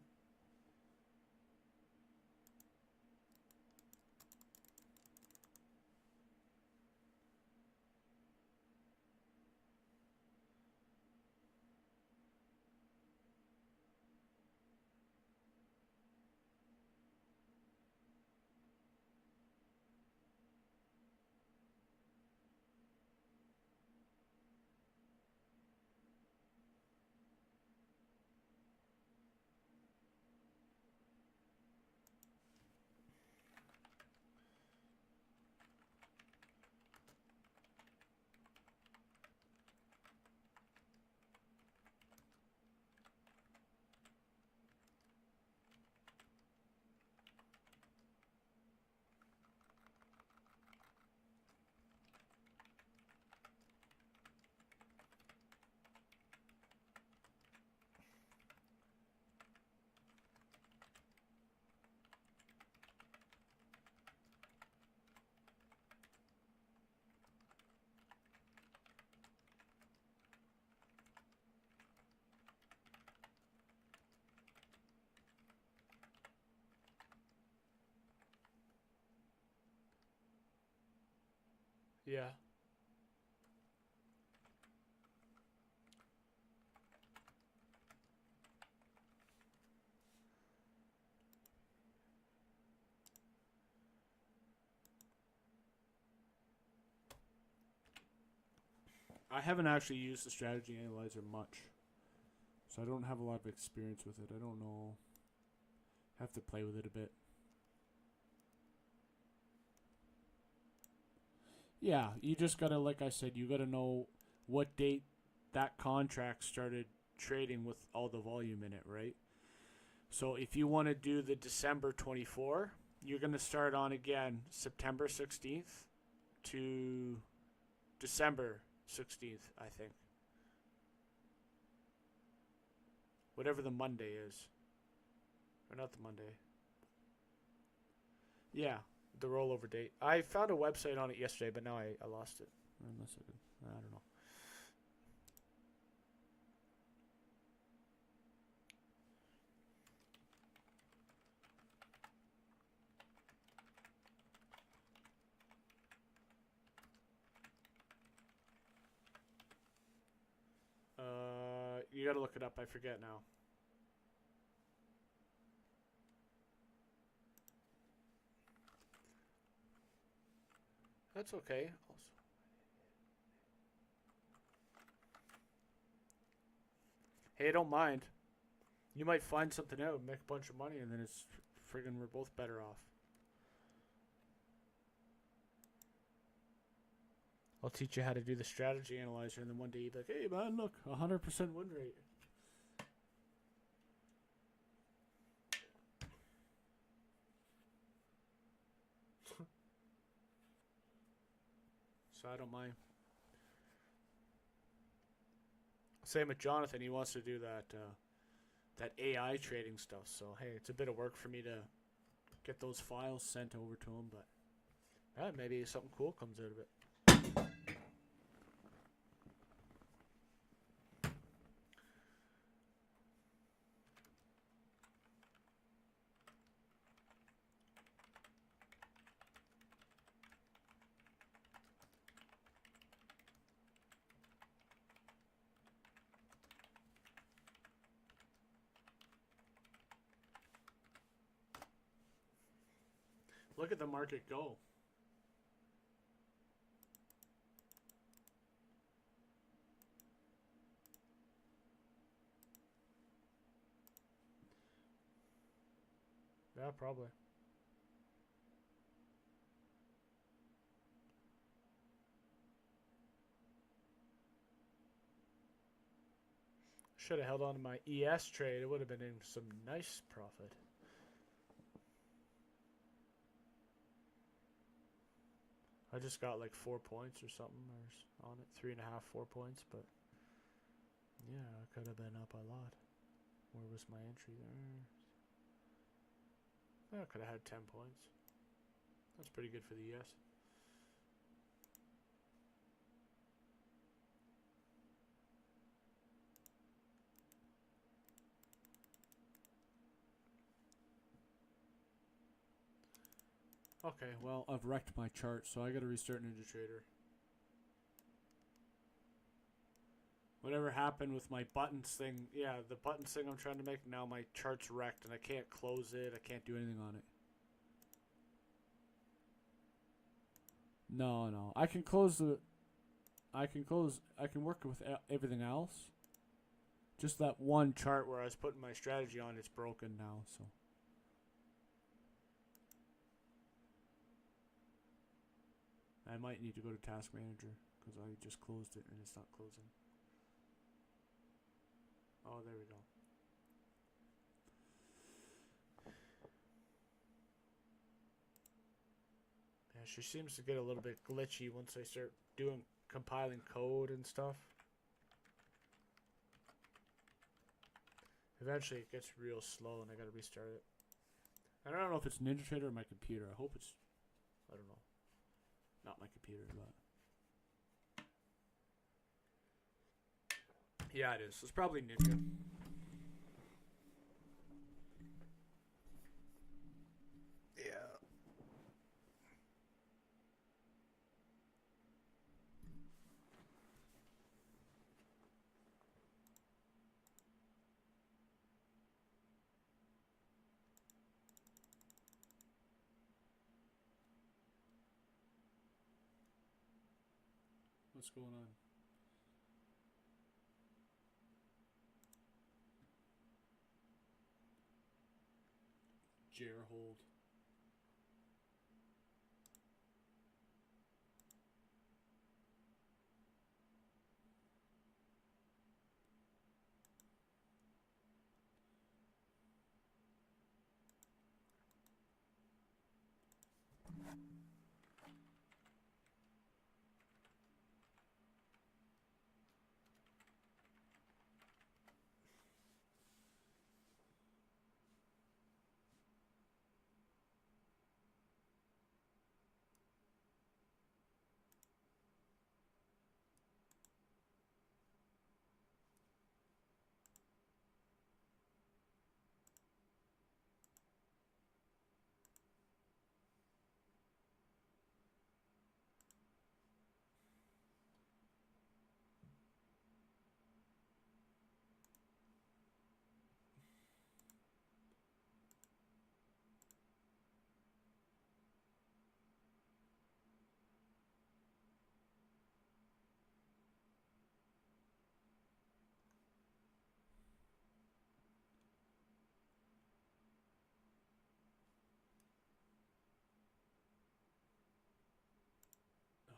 Yeah. I haven't actually used the strategy analyzer much, so I don't have a lot of experience with it. I don't know. Have to play with it a bit. Yeah, you just gotta, like I said, you gotta know what date that contract started trading with all the volume in it, right? So if you want to do the December 24, you're gonna start on again September 16th to December 16th, I think. Whatever the Monday is. Or not the Monday. Yeah, the rollover date. I found a website on it yesterday, but now I lost it. Unless I don't know. You gotta look it up. I forget now. That's okay. Also, hey, I don't mind. You might find something out, make a bunch of money, and then it's friggin' we're both better off. I'll teach you how to do the strategy analyzer, and then one day you'll be like, hey man, look, 100% win rate. So I don't mind. Same with Jonathan. He wants to do that AI trading stuff. So hey, it's a bit of work for me to get those files sent over to him, but maybe something cool comes out of it. Look at the market go. Yeah, probably. Should have held on to my ES trade. It would have been in some nice profit. I just got like 4 points or something or on it. 3.5, 4 points, but yeah, I could have been up a lot. Where was my entry there? I could have had 10 points. That's pretty good for the ES. Okay, well, I've wrecked my chart, so I gotta restart NinjaTrader. Whatever happened with my buttons thing, yeah, the buttons thing I'm trying to make, now my chart's wrecked and I can't close it, I can't do anything on it. No. I can work with everything else. Just that one chart where I was putting my strategy on, it's broken now, so. I might need to go to Task Manager because I just closed it and it's not closing. Oh, there we go. Yeah, she seems to get a little bit glitchy once I start compiling code and stuff. Eventually it gets real slow and I gotta restart it. I don't know if it's NinjaTrader or my computer. I hope it's, I don't know, not my computer, but yeah, it is. It's probably Ninja. Yeah. What's going on? Jar hold.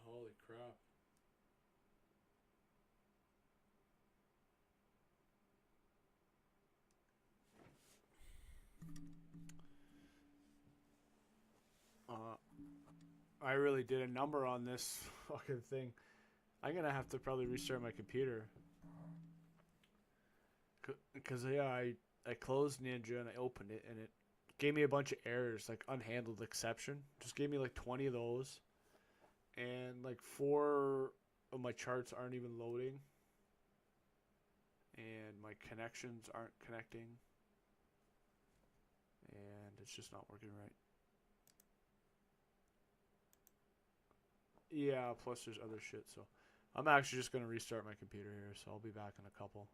Holy crap. Uh, I really did a number on this fucking thing. I'm gonna have to probably restart my computer. Because, yeah, I closed Ninja and I opened it and it gave me a bunch of errors, like unhandled exception. Just gave me like 20 of those. And like 4 of my charts aren't even loading. And my connections aren't connecting. And it's just not working right. Yeah, plus there's other shit, so I'm actually just gonna restart my computer here, so I'll be back in a couple.